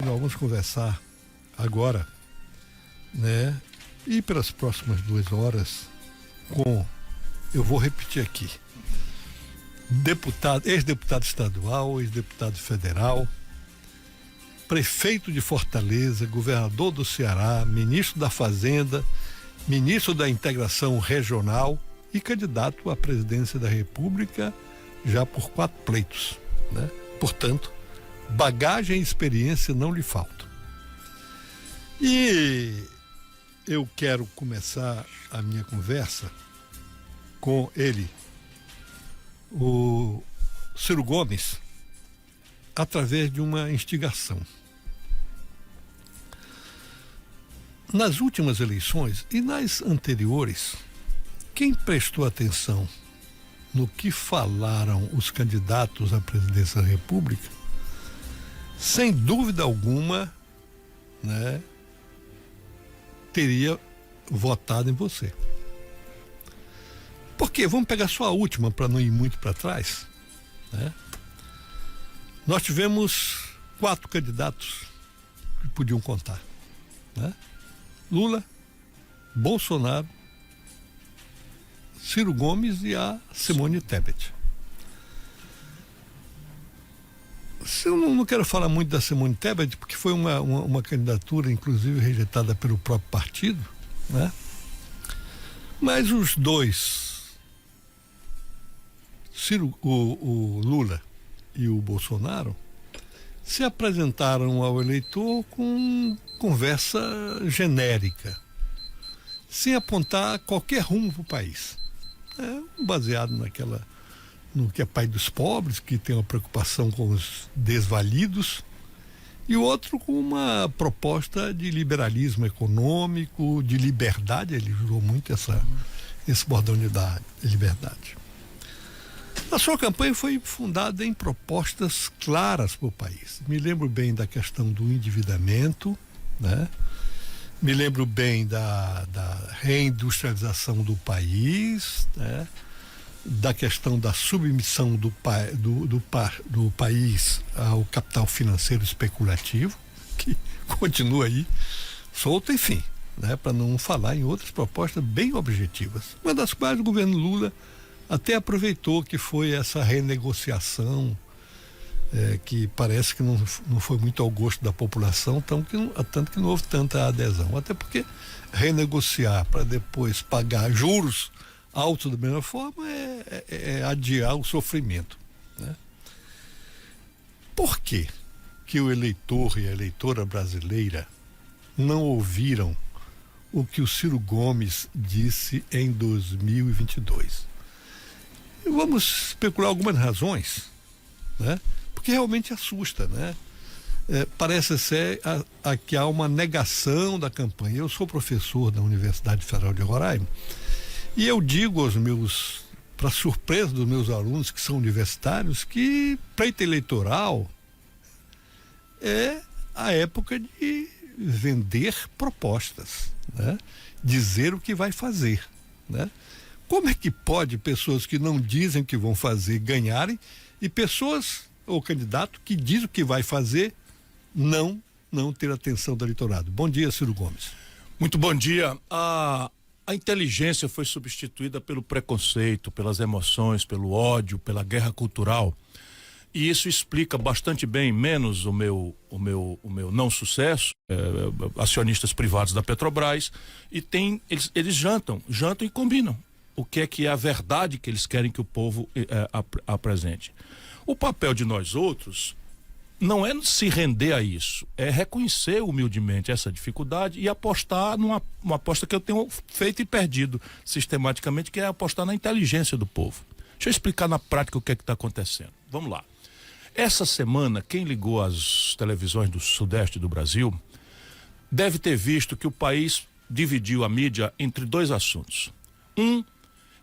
Nós vamos conversar agora, né? E pelas próximas 2 horas eu vou repetir aqui, ex-deputado estadual, ex-deputado federal, prefeito de Fortaleza, governador do Ceará, ministro da Fazenda, ministro da Integração Regional e candidato à presidência da República já por 4 pleitos, né? Portanto, bagagem e experiência não lhe faltam. E eu quero começar a minha conversa com ele, o Ciro Gomes, através de uma instigação. Nas últimas eleições e nas anteriores, quem prestou atenção no que falaram os candidatos à presidência da República, sem dúvida alguma, né, teria votado em você. Por quê? Vamos pegar só a última para não ir muito para trás, né? Nós tivemos 4 candidatos que podiam contar, né? Lula, Bolsonaro, Ciro Gomes e a Simone Tebet. Eu não quero falar muito da Simone Tebet, porque foi uma candidatura, inclusive, rejeitada pelo próprio partido, né? Mas os dois, o Lula e o Bolsonaro, se apresentaram ao eleitor com conversa genérica, sem apontar qualquer rumo para o país. Baseado no que é pai dos pobres, que tem uma preocupação com os desvalidos, e o outro com uma proposta de liberalismo econômico, de liberdade. Ele usou muito esse bordão da liberdade. A sua campanha foi fundada em propostas claras para o país. Me lembro bem da questão do endividamento, né? Me lembro bem da reindustrialização do país, né? Da questão da submissão do país ao capital financeiro especulativo, que continua aí solto, enfim, né? Para não falar em outras propostas bem objetivas. Uma das quais o governo Lula até aproveitou, que foi essa renegociação, que parece que não foi muito ao gosto da população, tanto que não houve tanta adesão. Até porque renegociar para depois pagar juros altos da mesma forma é adiar o sofrimento, né? Por que o eleitor e a eleitora brasileira não ouviram o que o Ciro Gomes disse em 2022? Vamos especular algumas razões, né? Porque realmente assusta, né? Parece ser que há uma negação da campanha. Eu sou professor da Universidade Federal de Roraima e eu digo para surpresa dos meus alunos que são universitários, que pleito eleitoral é a época de vender propostas, né? Dizer o que vai fazer, né? Como é que pode pessoas que não dizem o que vão fazer ganharem e pessoas ou candidato que diz o que vai fazer não ter atenção do eleitorado? Bom dia, Ciro Gomes. Muito bom dia. A inteligência foi substituída pelo preconceito, pelas emoções, pelo ódio, pela guerra cultural. E isso explica bastante bem, menos o meu não sucesso, acionistas privados da Petrobras, e eles jantam e combinam o que é a verdade que eles querem que o povo apresente. O papel de nós outros não é se render a isso, é reconhecer humildemente essa dificuldade e apostar uma aposta que eu tenho feito e perdido sistematicamente, que é apostar na inteligência do povo. Deixa eu explicar na prática o que é que está acontecendo. Vamos lá. Essa semana, quem ligou às televisões do Sudeste do Brasil deve ter visto que o país dividiu a mídia entre 2 assuntos. Um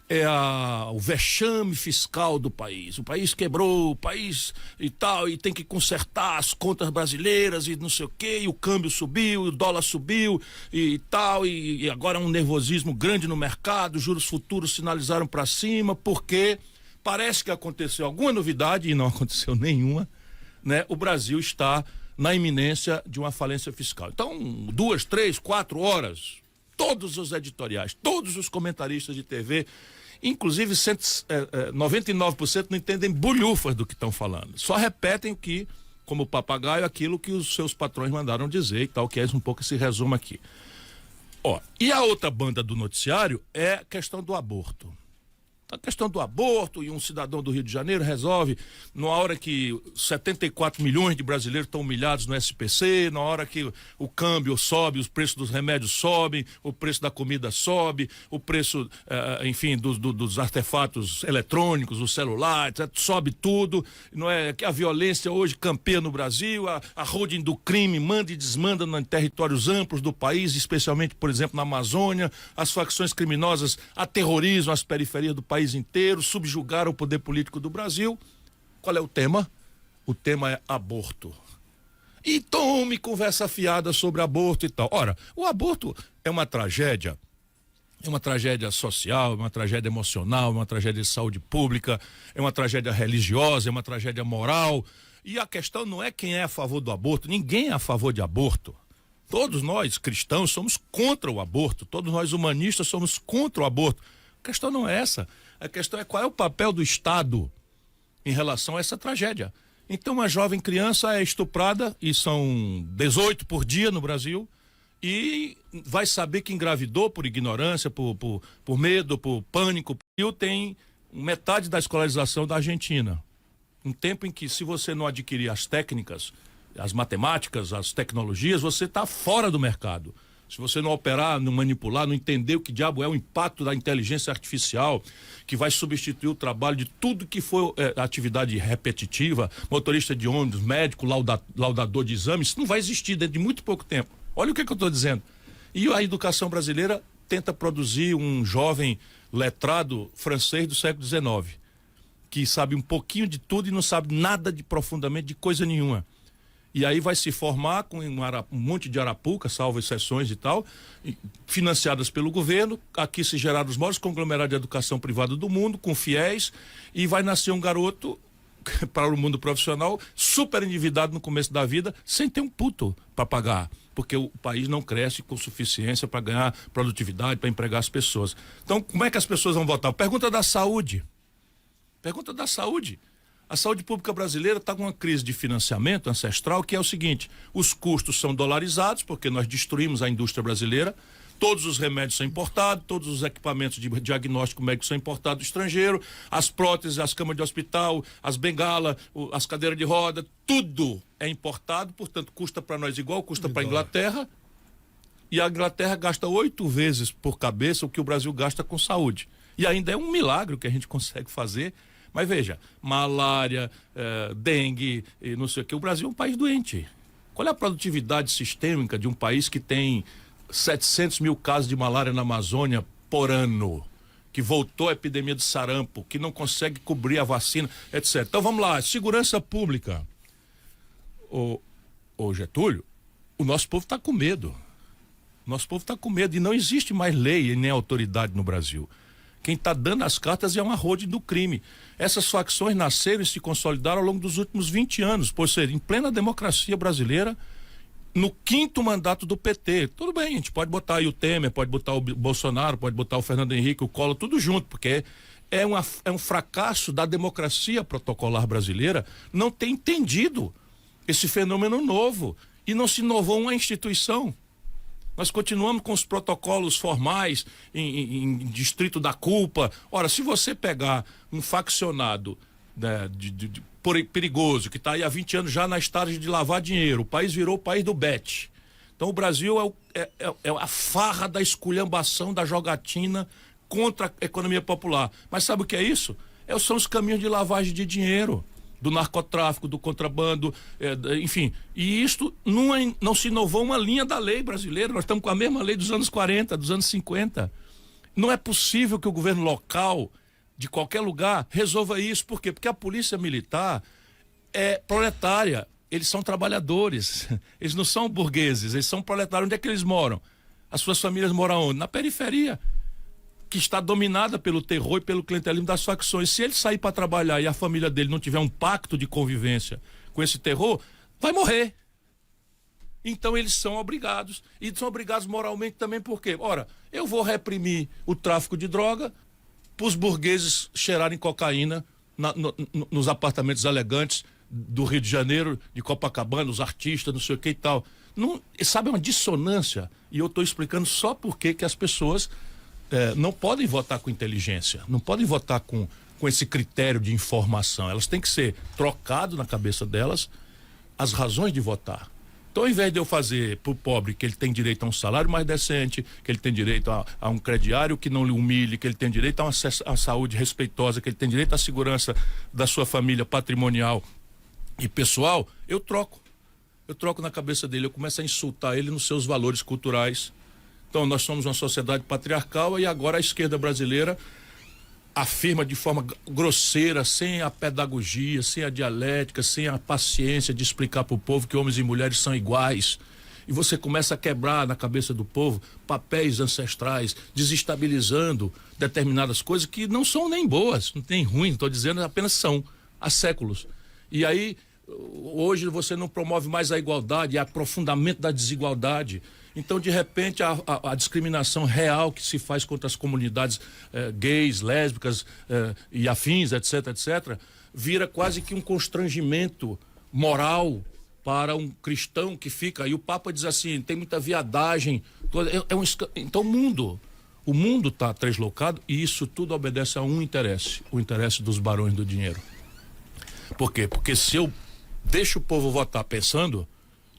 é o vexame fiscal do país. O país quebrou, o país e tal, e tem que consertar as contas brasileiras e não sei o quê, e o câmbio subiu, o dólar subiu e tal, e agora um nervosismo grande no mercado, os juros futuros sinalizaram para cima, porque parece que aconteceu alguma novidade, e não aconteceu nenhuma, né? O Brasil está na iminência de uma falência fiscal. Então, 2, 3, 4 horas, todos os editoriais, todos os comentaristas de TV, inclusive 99% não entendem bolhufas do que estão falando. Só repetem o que, como papagaio, aquilo que os seus patrões mandaram dizer e tal, que é um pouco esse resumo aqui. Ó, e a outra banda do noticiário é a questão do aborto. A questão do aborto, e um cidadão do Rio de Janeiro resolve, na hora que 74 milhões de brasileiros estão humilhados no SPC, na hora que o câmbio sobe, os preços dos remédios sobem, o preço da comida sobe, o preço, enfim, dos artefatos eletrônicos, o celular, etc., sobe tudo, não é? Que a violência hoje campeia no Brasil, a holding do crime manda e desmanda em territórios amplos do país, especialmente, por exemplo, na Amazônia, as facções criminosas aterrorizam as periferias do país inteiro, subjugaram o poder político do Brasil. Qual é o tema? O tema é aborto. E tome conversa fiada sobre aborto e tal. Ora, o aborto é uma tragédia social, é uma tragédia emocional, é uma tragédia de saúde pública, é uma tragédia religiosa, é uma tragédia moral. E a questão não é quem é a favor do aborto, ninguém é a favor de aborto. Todos nós, cristãos, somos contra o aborto, todos nós humanistas somos contra o aborto. A questão não é essa. A questão é qual é o papel do Estado em relação a essa tragédia. Então, uma jovem criança é estuprada, e são 18 por dia no Brasil, e vai saber que engravidou por ignorância, por medo, por pânico. E tem metade da escolarização da Argentina. Um tempo em que, se você não adquirir as técnicas, as matemáticas, as tecnologias, você está fora do mercado. Se você não operar, não manipular, não entender o que diabo é o impacto da inteligência artificial, que vai substituir o trabalho de tudo que foi atividade repetitiva, motorista de ônibus, médico, laudador de exames, isso não vai existir dentro de muito pouco tempo. Olha o que eu estou dizendo. E a educação brasileira tenta produzir um jovem letrado francês do século XIX, que sabe um pouquinho de tudo e não sabe nada de profundamente de coisa nenhuma. E aí vai se formar com um monte de arapuca, salvo exceções e tal, financiadas pelo governo. Aqui se geraram os maiores conglomerados de educação privada do mundo, com fiéis, e vai nascer um garoto para o mundo profissional super endividado no começo da vida, sem ter um puto para pagar, porque o país não cresce com suficiência para ganhar produtividade, para empregar as pessoas. Então, como é que as pessoas vão votar? Pergunta da saúde. Pergunta da saúde. A saúde pública brasileira está com uma crise de financiamento ancestral, que é o seguinte: os custos são dolarizados, porque nós destruímos a indústria brasileira, todos os remédios são importados, todos os equipamentos de diagnóstico médico são importados do estrangeiro, as próteses, as camas de hospital, as bengalas, as cadeiras de roda, tudo é importado, portanto custa para nós igual custa para a Inglaterra, e a Inglaterra gasta 8 vezes por cabeça o que o Brasil gasta com saúde. E ainda é um milagre o que a gente consegue fazer. Mas veja, malária, dengue, e não sei o que, o Brasil é um país doente. Qual é a produtividade sistêmica de um país que tem 700 mil casos de malária na Amazônia por ano, que voltou a epidemia de sarampo, que não consegue cobrir a vacina, etc. Então vamos lá, segurança pública. Ô Getúlio, o nosso povo está com medo. Nosso povo está com medo e não existe mais lei nem autoridade no Brasil. Quem está dando as cartas é uma holding do crime. Essas facções nasceram e se consolidaram ao longo dos últimos 20 anos, por ser em plena democracia brasileira, no 5º mandato do PT. Tudo bem, a gente pode botar aí o Temer, pode botar o Bolsonaro, pode botar o Fernando Henrique, o Collor, tudo junto, porque é um fracasso da democracia protocolar brasileira não ter entendido esse fenômeno novo e não se inovou uma instituição. Nós continuamos com os protocolos formais em distrito da culpa. Ora, se você pegar um faccionado, né, perigoso, que está aí há 20 anos já na estágio de lavar dinheiro, o país virou o país do bet. Então o Brasil é a farra da esculhambação, da jogatina contra a economia popular. Mas sabe o que é isso? São os caminhos de lavagem de dinheiro, do narcotráfico, do contrabando, enfim. E isto não se inovou uma linha da lei brasileira. Nós estamos com a mesma lei dos anos 40, dos anos 50. Não é possível que o governo local, de qualquer lugar, resolva isso. Por quê? Porque a polícia militar é proletária. Eles são trabalhadores. Eles não são burgueses, eles são proletários. Onde é que eles moram? As suas famílias moram onde? Na periferia, que está dominada pelo terror e pelo clientelismo das facções. Se ele sair para trabalhar e a família dele não tiver um pacto de convivência com esse terror, vai morrer. Então eles são obrigados, e são obrigados moralmente também, por quê? Ora, eu vou reprimir o tráfico de droga para os burgueses cheirarem cocaína nos apartamentos elegantes do Rio de Janeiro, de Copacabana, os artistas, não sei o que e tal. Não, sabe, é uma dissonância, e eu estou explicando só por que as pessoas não podem votar com inteligência, não podem votar com esse critério de informação. Elas têm que ser trocado na cabeça delas as razões de votar. Então, ao invés de eu fazer para o pobre que ele tem direito a um salário mais decente, que ele tem direito a um crediário que não lhe humilhe, que ele tem direito a uma saúde respeitosa, que ele tem direito à segurança da sua família patrimonial e pessoal, eu troco na cabeça dele, eu começo a insultar ele nos seus valores culturais. Então, nós somos uma sociedade patriarcal e agora a esquerda brasileira afirma de forma grosseira, sem a pedagogia, sem a dialética, sem a paciência de explicar para o povo que homens e mulheres são iguais. E você começa a quebrar na cabeça do povo papéis ancestrais, desestabilizando determinadas coisas que não são nem boas, não tem ruim, estou dizendo, apenas são, há séculos. E aí, hoje você não promove mais a igualdade, aprofundamento da desigualdade. Então, de repente, a discriminação real que se faz contra as comunidades gays, lésbicas e afins, etc., etc., vira quase que um constrangimento moral para um cristão que fica... E o Papa diz assim, tem muita viadagem. Então, o mundo está translocado, e isso tudo obedece a um interesse, o interesse dos barões do dinheiro. Por quê? Porque se eu deixo o povo votar pensando,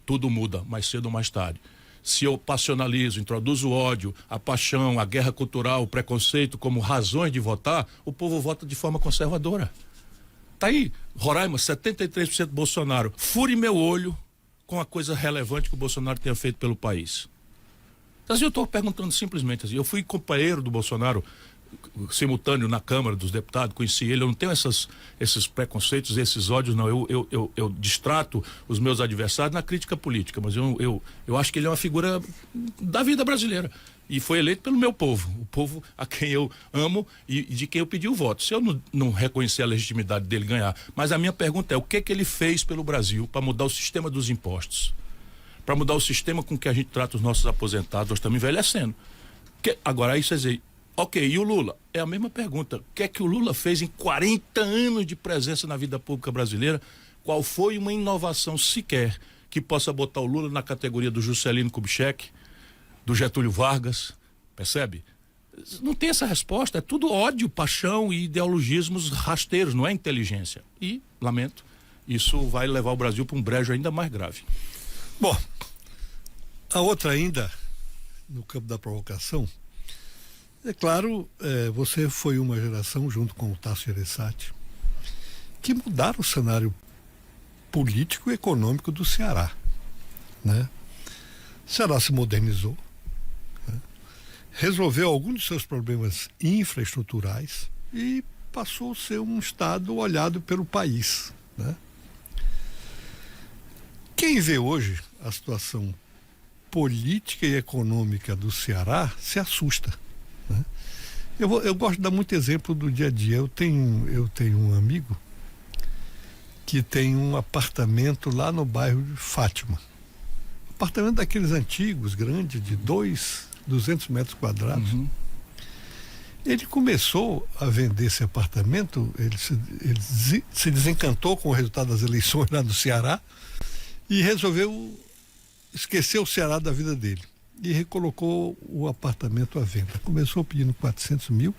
tudo muda, mais cedo ou mais tarde. Se eu passionalizo, introduzo o ódio, a paixão, a guerra cultural, o preconceito como razões de votar, o povo vota de forma conservadora. Tá aí, Roraima, 73% Bolsonaro. Fure meu olho com a coisa relevante que o Bolsonaro tenha feito pelo país. Mas eu estou perguntando simplesmente assim, eu fui companheiro do Bolsonaro simultâneo na Câmara dos Deputados, conheci ele, eu não tenho esses preconceitos, esses ódios, não, eu distrato os meus adversários na crítica política, mas eu acho que ele é uma figura da vida brasileira, e foi eleito pelo meu povo, o povo a quem eu amo e de quem eu pedi o voto. Se eu não reconhecer a legitimidade dele ganhar, mas a minha pergunta é, o que ele fez pelo Brasil para mudar o sistema dos impostos, para mudar o sistema com que a gente trata os nossos aposentados? Nós estamos envelhecendo. Agora aí vocês dizem, ok, e o Lula? É a mesma pergunta. O que é que o Lula fez em 40 anos de presença na vida pública brasileira? Qual foi uma inovação sequer que possa botar o Lula na categoria do Juscelino Kubitschek, do Getúlio Vargas? Percebe? Não tem essa resposta. É tudo ódio, paixão e ideologismos rasteiros, não é inteligência. E, lamento, isso vai levar o Brasil para um brejo ainda mais grave. Bom, a outra ainda, no campo da provocação, é claro, você foi uma geração, junto com o Tasso Gereissati, que mudaram o cenário político e econômico do Ceará, né? O Ceará se modernizou, né? Resolveu alguns dos seus problemas infraestruturais e passou a ser um estado olhado pelo país, né? Quem vê hoje a situação política e econômica do Ceará se assusta, né? Eu gosto de dar muito exemplo do dia a dia. Eu tenho um amigo que tem um apartamento lá no bairro de Fátima. Apartamento daqueles antigos, grande, de 200 metros quadrados. Uhum. Ele começou a vender esse apartamento, ele se desencantou com o resultado das eleições lá do Ceará e resolveu esquecer o Ceará da vida dele. E recolocou o apartamento à venda. Começou pedindo 400 mil.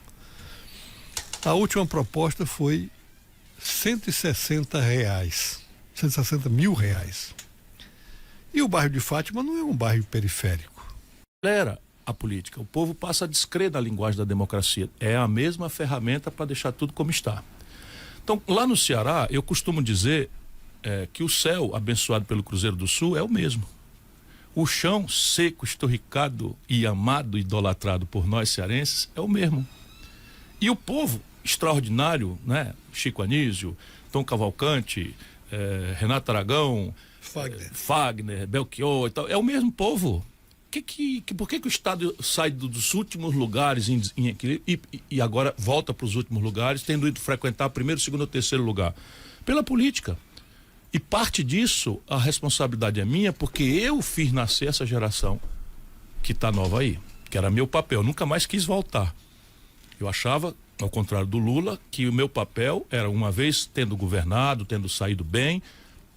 A última proposta foi 160 mil reais. E o bairro de Fátima não é um bairro periférico. Era a política. O povo passa a descrer da linguagem da democracia. É a mesma ferramenta para deixar tudo como está. Então, lá no Ceará, eu costumo dizer que o céu abençoado pelo Cruzeiro do Sul é o mesmo. O chão seco, esturricado e amado, idolatrado por nós cearenses, é o mesmo. E o povo extraordinário, né? Chico Anísio, Tom Cavalcante, Renato Aragão, Fagner, Belchior e tal, é o mesmo povo. Por que o Estado sai dos últimos lugares em equilíbrio e agora volta para os últimos lugares, tendo ido frequentar primeiro, segundo ou terceiro lugar? Pela política. E parte disso, a responsabilidade é minha, porque eu fiz nascer essa geração que está nova aí, que era meu papel. Eu nunca mais quis voltar. Eu achava, ao contrário do Lula, que o meu papel era, uma vez tendo governado, tendo saído bem,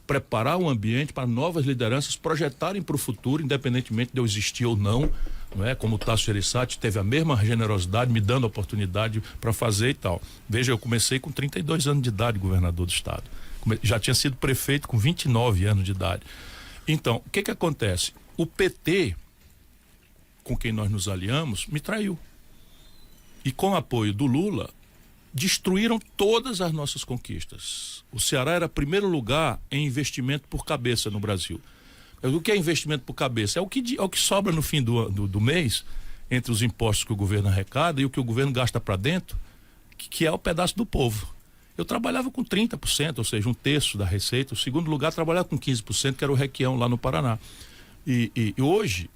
preparar o ambiente para novas lideranças projetarem para o futuro, independentemente de eu existir ou não, não é? Como o Tasso Gereissati teve a mesma generosidade, me dando a oportunidade para fazer e tal. Veja, eu comecei com 32 anos de idade, governador do estado. Já tinha sido prefeito com 29 anos de idade. Então, o que acontece? O PT, com quem nós nos aliamos, me traiu. E com o apoio do Lula, destruíram todas as nossas conquistas. O Ceará era primeiro lugar em investimento por cabeça no Brasil. O que é investimento por cabeça? É o que sobra no fim do mês, entre os impostos que o governo arrecada e o que o governo gasta para dentro, que é o pedaço do povo. Eu trabalhava com 30%, ou seja, um terço da receita. O segundo lugar trabalhava com 15%, que era o Requião lá no Paraná. E hoje,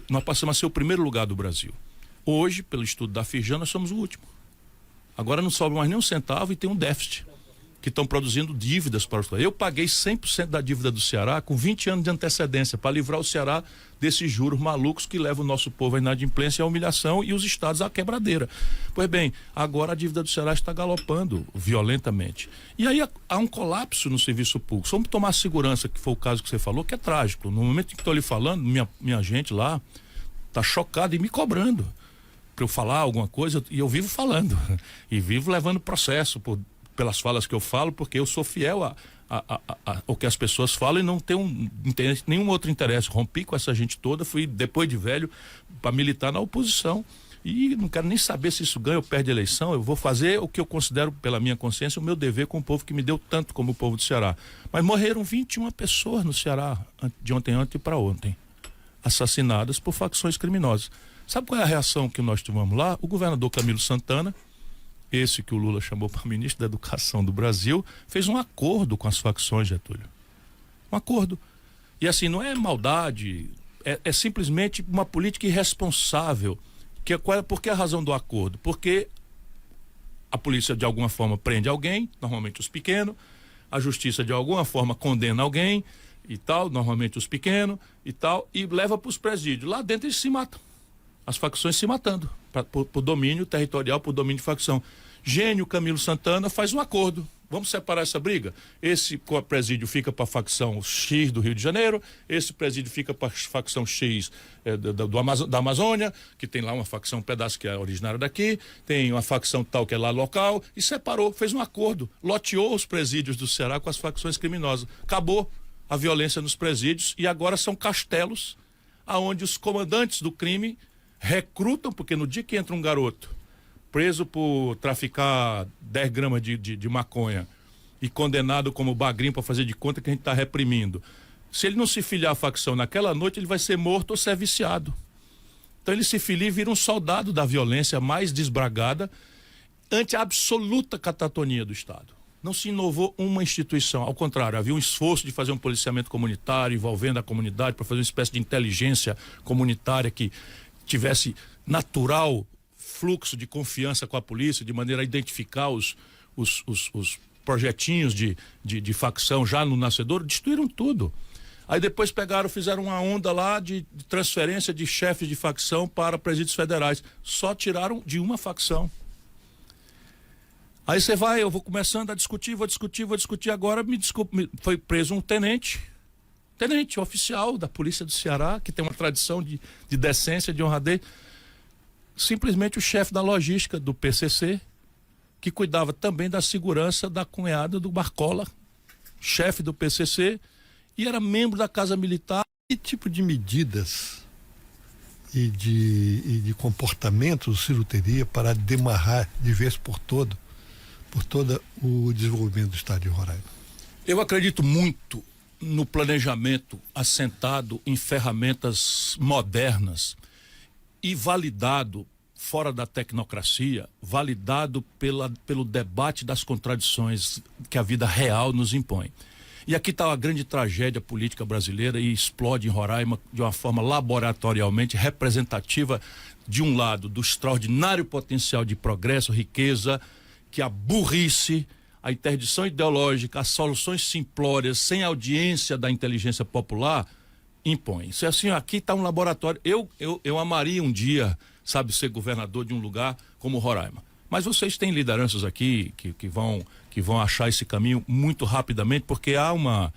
nós passamos a ser o primeiro lugar do Brasil. Hoje, pelo estudo da Firjan, nós somos o último. Agora não sobra mais nem um centavo e tem um déficit, que estão produzindo dívidas para o Ceará. Eu paguei 100% da dívida do Ceará com 20 anos de antecedência para livrar o Ceará desses juros malucos que levam o nosso povo à inadimplência e à humilhação e os estados à quebradeira. Pois bem, agora a dívida do Ceará está galopando violentamente. E aí há um colapso no serviço público. Vamos tomar segurança, que foi o caso que você falou, que é trágico. No momento em que estou lhe falando, minha gente lá está chocada e me cobrando para eu falar alguma coisa, e eu vivo falando e vivo levando processo pelas falas que eu falo, porque eu sou fiel ao que as pessoas falam e não tenho nenhum outro interesse. Rompi com essa gente toda, fui depois de velho para militar na oposição e não quero nem saber se isso ganha ou perde a eleição. Eu vou fazer o que eu considero, pela minha consciência, o meu dever com o povo que me deu tanto como o povo do Ceará. Mas morreram 21 pessoas no Ceará de ontem para ontem, assassinadas por facções criminosas. Sabe qual é a reação que nós tivemos lá? O governador Camilo Santana, esse que o Lula chamou para ministro da Educação do Brasil, fez um acordo com as facções, Getúlio. Um acordo. E assim, não é maldade, é simplesmente uma política irresponsável. Por que a razão do acordo? Porque a polícia de alguma forma prende alguém, normalmente os pequenos, a justiça de alguma forma condena alguém e tal, normalmente os pequenos e tal, e leva para os presídios. Lá dentro eles se matam. As facções se matando, por domínio territorial, por domínio de facção. Gênio Camilo Santana faz um acordo. Vamos separar essa briga? Esse presídio fica para a facção X do Rio de Janeiro, esse presídio fica para a facção X da Amazônia, que tem lá uma facção, um pedaço que é originário daqui, tem uma facção tal que é lá local, e separou, fez um acordo, loteou os presídios do Ceará com as facções criminosas. Acabou a violência nos presídios e agora são castelos aonde os comandantes do crime recrutam, porque no dia que entra um garoto preso por traficar 10 gramas de maconha e condenado como bagrinho para fazer de conta que a gente está reprimindo, se ele não se filiar à facção naquela noite, ele vai ser morto ou ser viciado. Então ele se filia e vira um soldado da violência mais desbragada ante a absoluta catatonia do Estado. Não se inovou uma instituição, ao contrário, havia um esforço de fazer um policiamento comunitário envolvendo a comunidade para fazer uma espécie de inteligência comunitária que tivesse natural fluxo de confiança com a polícia, de maneira a identificar os projetinhos de facção já no nascedor, destruíram tudo. Aí depois fizeram uma onda lá de transferência de chefes de facção para presídios federais. Só tiraram de uma facção. Aí eu vou começando a discutir, vou discutir agora, me desculpe, foi preso um tenente oficial da Polícia do Ceará, que tem uma tradição de decência, de honradez, simplesmente o chefe da logística do PCC, que cuidava também da segurança da cunhada do Barcola, chefe do PCC, e era membro da Casa Militar. Que tipo de medidas e de comportamentos o Ciro teria para demarrar de vez por todo o desenvolvimento do estado de Roraima? Eu acredito muito no planejamento assentado em ferramentas modernas e validado fora da tecnocracia, validado pelo debate das contradições que a vida real nos impõe. E aqui está a grande tragédia política brasileira e explode em Roraima de uma forma laboratorialmente representativa, de um lado, do extraordinário potencial de progresso, riqueza, que a burrice, a interdição ideológica, as soluções simplórias, sem audiência da inteligência popular, impõe. Se assim, aqui está um laboratório. Eu amaria um dia, sabe, ser governador de um lugar como Roraima. Mas vocês têm lideranças aqui que vão achar esse caminho muito rapidamente, porque há uma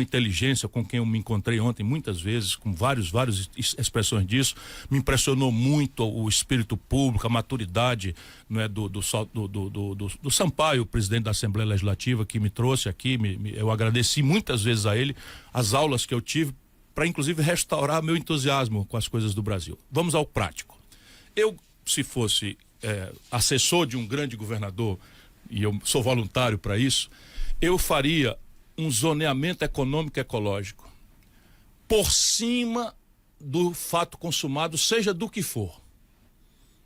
inteligência com quem eu me encontrei ontem muitas vezes, com várias expressões disso. Me impressionou muito o espírito público, a maturidade, não é, do Sampaio, o presidente da Assembleia Legislativa, que me trouxe aqui. Eu agradeci muitas vezes a ele as aulas que eu tive para inclusive restaurar meu entusiasmo com as coisas do Brasil. Vamos ao prático. Eu, se fosse assessor de um grande governador, e eu sou voluntário para isso, eu faria um zoneamento econômico e ecológico por cima do fato consumado, seja do que for.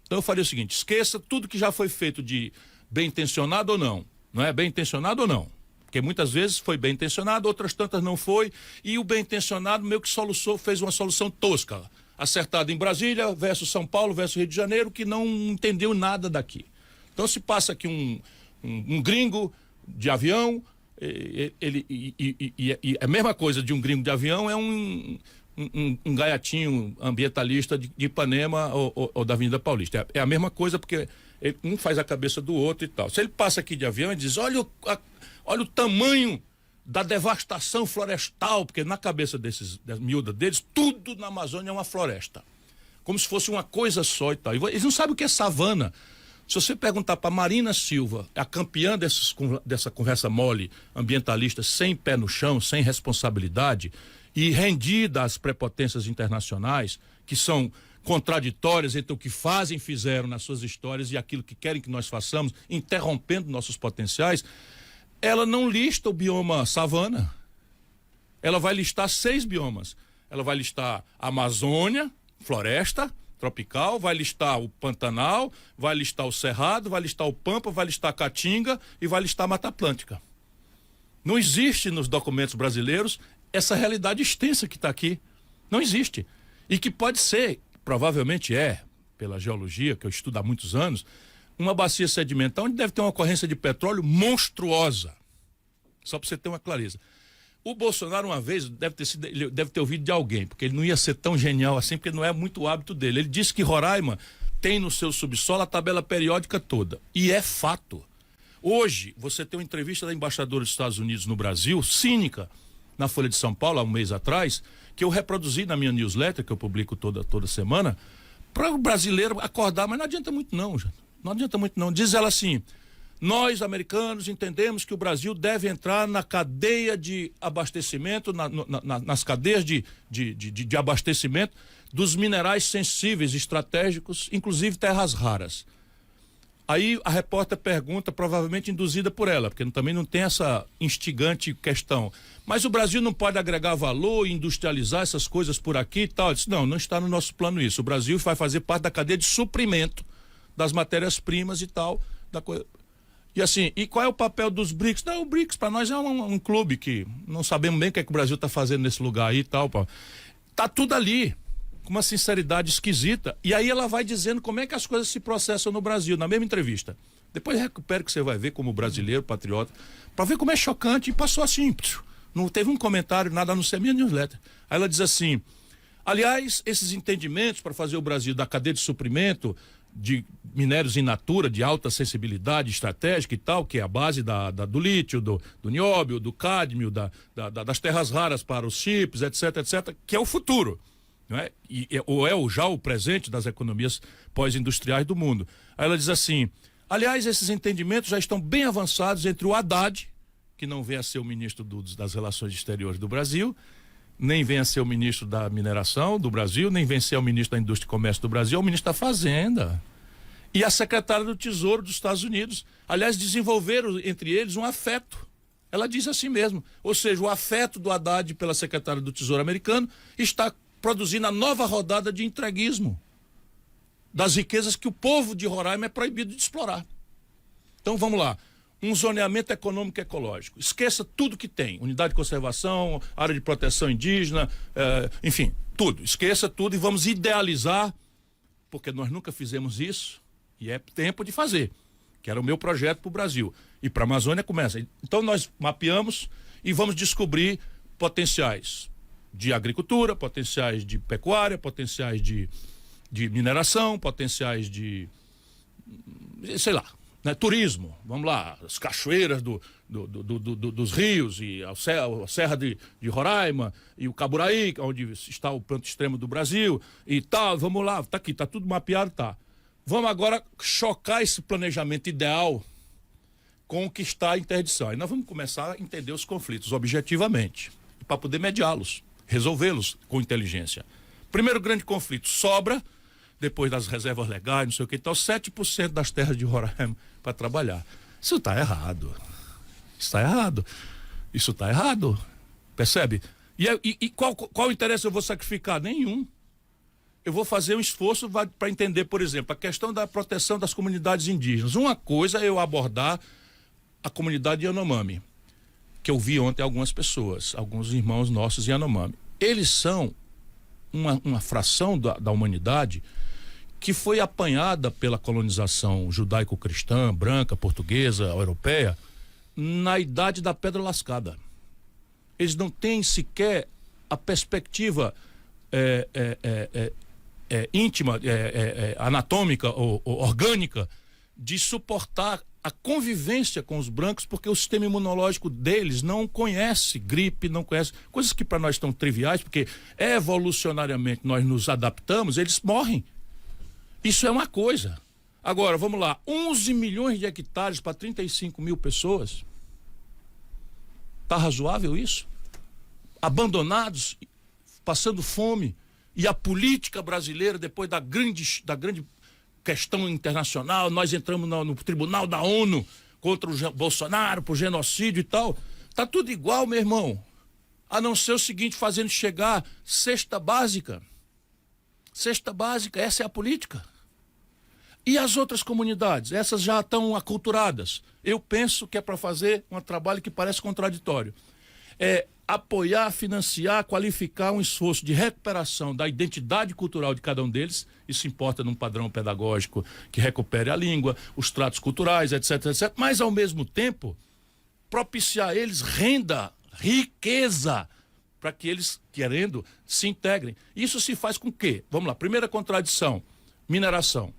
Então eu faria o seguinte: esqueça tudo que já foi feito de bem intencionado ou não. Não é bem intencionado ou não? Porque muitas vezes foi bem intencionado, outras tantas não foi, e o bem intencionado meio que fez uma solução tosca, acertada em Brasília versus São Paulo versus Rio de Janeiro, que não entendeu nada daqui. Então se passa aqui um gringo de avião, e a mesma coisa de um gringo de avião é um gaiatinho ambientalista de Ipanema ou da Avenida Paulista. É a mesma coisa, porque um faz a cabeça do outro e tal. Se ele passa aqui de avião e diz, olha o tamanho da devastação florestal, porque na cabeça da miúda deles, tudo na Amazônia é uma floresta. Como se fosse uma coisa só e tal. Eles não sabem o que é savana. Se você perguntar para Marina Silva, a campeã dessa conversa mole ambientalista, sem pé no chão, sem responsabilidade e rendida às prepotências internacionais, que são contraditórias entre o que fizeram nas suas histórias e aquilo que querem que nós façamos, interrompendo nossos potenciais, ela não lista o bioma savana. Ela vai listar 6 biomas. Ela vai listar a Amazônia, floresta tropical, vai listar o Pantanal, vai listar o Cerrado, vai listar o Pampa, vai listar a Caatinga e vai listar a Mata Atlântica. Não existe nos documentos brasileiros essa realidade extensa que está aqui. Não existe. E que pode ser, provavelmente pela geologia, que eu estudo há muitos anos, uma bacia sedimentar onde deve ter uma ocorrência de petróleo monstruosa. Só para você ter uma clareza. O Bolsonaro, uma vez, ele deve ter ouvido de alguém, porque ele não ia ser tão genial assim, porque não é muito o hábito dele. Ele disse que Roraima tem no seu subsolo a tabela periódica toda. E é fato. Hoje, você tem uma entrevista da embaixadora dos Estados Unidos no Brasil, cínica, na Folha de São Paulo, há um mês atrás, que eu reproduzi na minha newsletter, que eu publico toda semana, para o brasileiro acordar, mas não adianta muito não, gente. Não adianta muito não. Diz ela assim: nós, americanos, entendemos que o Brasil deve entrar na cadeia de abastecimento, nas cadeias de abastecimento dos minerais sensíveis, estratégicos, inclusive terras raras. Aí a repórter pergunta, provavelmente induzida por ela, porque também não tem essa instigante questão. Mas o Brasil não pode agregar valor e industrializar essas coisas por aqui e tal? Eu disse, não está no nosso plano isso. O Brasil vai fazer parte da cadeia de suprimento das matérias-primas e tal, da coisa. E assim, e qual é o papel dos BRICS? Não, o BRICS para nós é um clube que não sabemos bem o que é que o Brasil está fazendo nesse lugar aí e tal. Tá tudo ali, com uma sinceridade esquisita. E aí ela vai dizendo como é que as coisas se processam no Brasil, na mesma entrevista. Depois recupere que você vai ver como brasileiro, patriota, para ver como é chocante. E passou assim, não teve um comentário, nada, a não ser minha newsletter. Aí ela diz assim: aliás, esses entendimentos para fazer o Brasil da cadeia de suprimento de minérios in natura, de alta sensibilidade estratégica e tal, que é a base do lítio, do nióbio, do cádmio, das terras raras para os chips, etc, que é o futuro, não é? Ou é já o presente das economias pós-industriais do mundo. Aí ela diz assim: aliás, esses entendimentos já estão bem avançados entre o Haddad, que não vem a ser o ministro das Relações Exteriores do Brasil, nem vem a ser o ministro da Mineração do Brasil, nem vem a ser o ministro da Indústria e Comércio do Brasil, é o ministro da Fazenda. E a secretária do Tesouro dos Estados Unidos. Aliás, desenvolveram entre eles um afeto. Ela diz assim mesmo. Ou seja, o afeto do Haddad pela secretária do Tesouro americano está produzindo a nova rodada de entreguismo das riquezas que o povo de Roraima é proibido de explorar. Então vamos lá. Um zoneamento econômico e ecológico. Esqueça tudo que tem. Unidade de conservação, área de proteção indígena, enfim, tudo. Esqueça tudo e vamos idealizar, porque nós nunca fizemos isso e é tempo de fazer. que era o meu projeto para o Brasil. E para a Amazônia começa. Então nós mapeamos e vamos descobrir potenciais de agricultura, potenciais de pecuária, potenciais de mineração, potenciais de, sei lá, né, turismo. Vamos lá, as cachoeiras dos rios e a Serra de Roraima e o Caburaí, onde está o ponto extremo do Brasil e tal. Vamos lá, tá aqui, tá tudo mapeado, tá. Vamos agora chocar esse planejamento ideal com o que está a interdição. Aí nós vamos começar a entender os conflitos objetivamente, para poder mediá-los, resolvê-los com inteligência. Primeiro grande conflito, sobra, depois das reservas legais, não sei o que, então 7% das terras de Roraima para trabalhar. Isso está errado. Isso está errado. Isso está errado. Percebe? E qual interesse eu vou sacrificar? Nenhum. Eu vou fazer um esforço para entender, por exemplo, a questão da proteção das comunidades indígenas. Uma coisa é eu abordar a comunidade Yanomami, que eu vi ontem algumas pessoas, alguns irmãos nossos Yanomami. Eles são uma fração da humanidade que foi apanhada pela colonização judaico-cristã, branca, portuguesa, europeia, na idade da pedra lascada. Eles não têm sequer a perspectiva íntima, anatômica ou orgânica de suportar a convivência com os brancos, porque o sistema imunológico deles não conhece gripe, não conhece coisas que para nós estão triviais, porque evolucionariamente nós nos adaptamos, eles morrem. Isso é uma coisa. Agora, vamos lá, 11 milhões de hectares para 35 mil pessoas. Está razoável isso? Abandonados, passando fome. E a política brasileira, depois da grande questão internacional, nós entramos no tribunal da ONU contra o Bolsonaro por genocídio e tal. Tá tudo igual, meu irmão. A não ser o seguinte, fazendo chegar cesta básica. Cesta básica, essa é a política. E as outras comunidades? Essas já estão aculturadas. Eu penso que é para fazer um trabalho que parece contraditório. É apoiar, financiar, qualificar um esforço de recuperação da identidade cultural de cada um deles. Isso importa num padrão pedagógico que recupere a língua, os tratos culturais, etc, etc. Mas, ao mesmo tempo, propiciar a eles renda, riqueza, para que eles, querendo, se integrem. Isso se faz com o quê? Vamos lá, primeira contradição, mineração.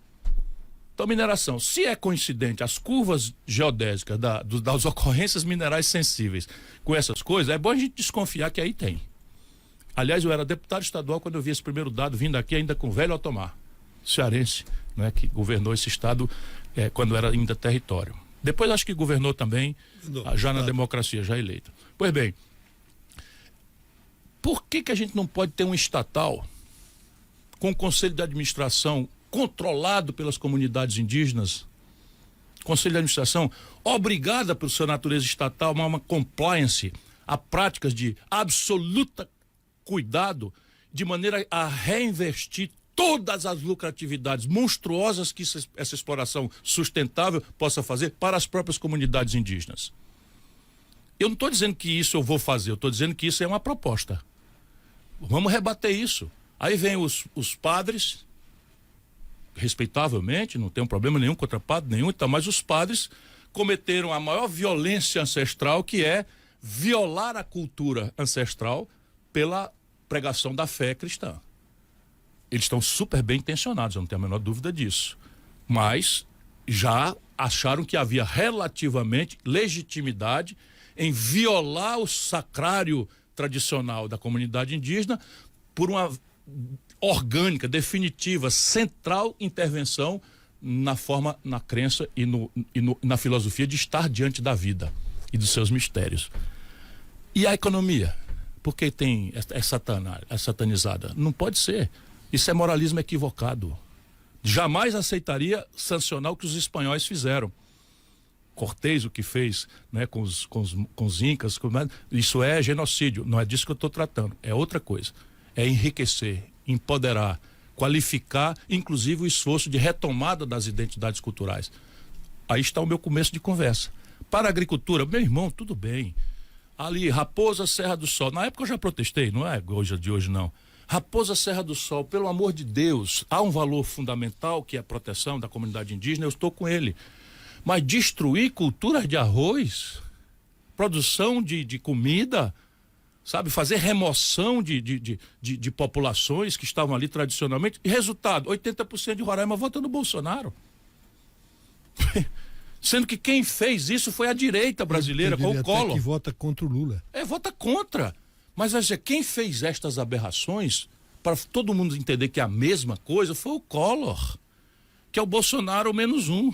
Então, mineração, se é coincidente as curvas geodésicas das ocorrências minerais sensíveis com essas coisas, é bom a gente desconfiar que aí tem. Aliás, eu era deputado estadual quando eu vi esse primeiro dado vindo aqui ainda com o velho Otomar, cearense, né, que governou esse estado quando era ainda território. Depois acho que governou também, já na democracia, já eleita. Pois bem, por que a gente não pode ter um estatal com um conselho de administração controlado pelas comunidades indígenas, conselho de administração obrigada por sua natureza estatal a uma compliance, a práticas de absoluta cuidado, de maneira a reinvestir todas as lucratividades monstruosas que essa exploração sustentável possa fazer para as próprias comunidades indígenas. Eu não estou dizendo que isso eu vou fazer, eu estou dizendo que isso é uma proposta. Vamos rebater isso. Aí vem os padres, respeitavelmente, não tem um problema nenhum contra padre nenhum, então, mas os padres cometeram a maior violência ancestral, que é violar a cultura ancestral pela pregação da fé cristã. Eles estão super bem intencionados, eu não tenho a menor dúvida disso, mas já acharam que havia relativamente legitimidade em violar o sacrário tradicional da comunidade indígena por uma orgânica, definitiva, central intervenção na forma, na crença e na filosofia de estar diante da vida e dos seus mistérios. E a economia? Por que é satanizada? Não pode ser. Isso é moralismo equivocado. Jamais aceitaria sancionar o que os espanhóis fizeram. Cortés, o que fez, né, com os incas, isso é genocídio. Não é disso que eu estou tratando. É outra coisa. É enriquecer, empoderar, qualificar, inclusive o esforço de retomada das identidades culturais. Aí está o meu começo de conversa. Para a agricultura, meu irmão, tudo bem. Ali, Raposa, Serra do Sol. Na época eu já protestei, não é de hoje não. Raposa, Serra do Sol, pelo amor de Deus, há um valor fundamental que é a proteção da comunidade indígena, eu estou com ele. Mas destruir culturas de arroz, produção de comida, sabe, fazer remoção de populações que estavam ali tradicionalmente, e resultado, 80% de Roraima vota no Bolsonaro. Sendo que quem fez isso foi a direita brasileira, com o Collor. Que vota contra o Lula. Vota contra. Mas quem fez estas aberrações, para todo mundo entender que é a mesma coisa, foi o Collor, que é o Bolsonaro menos um.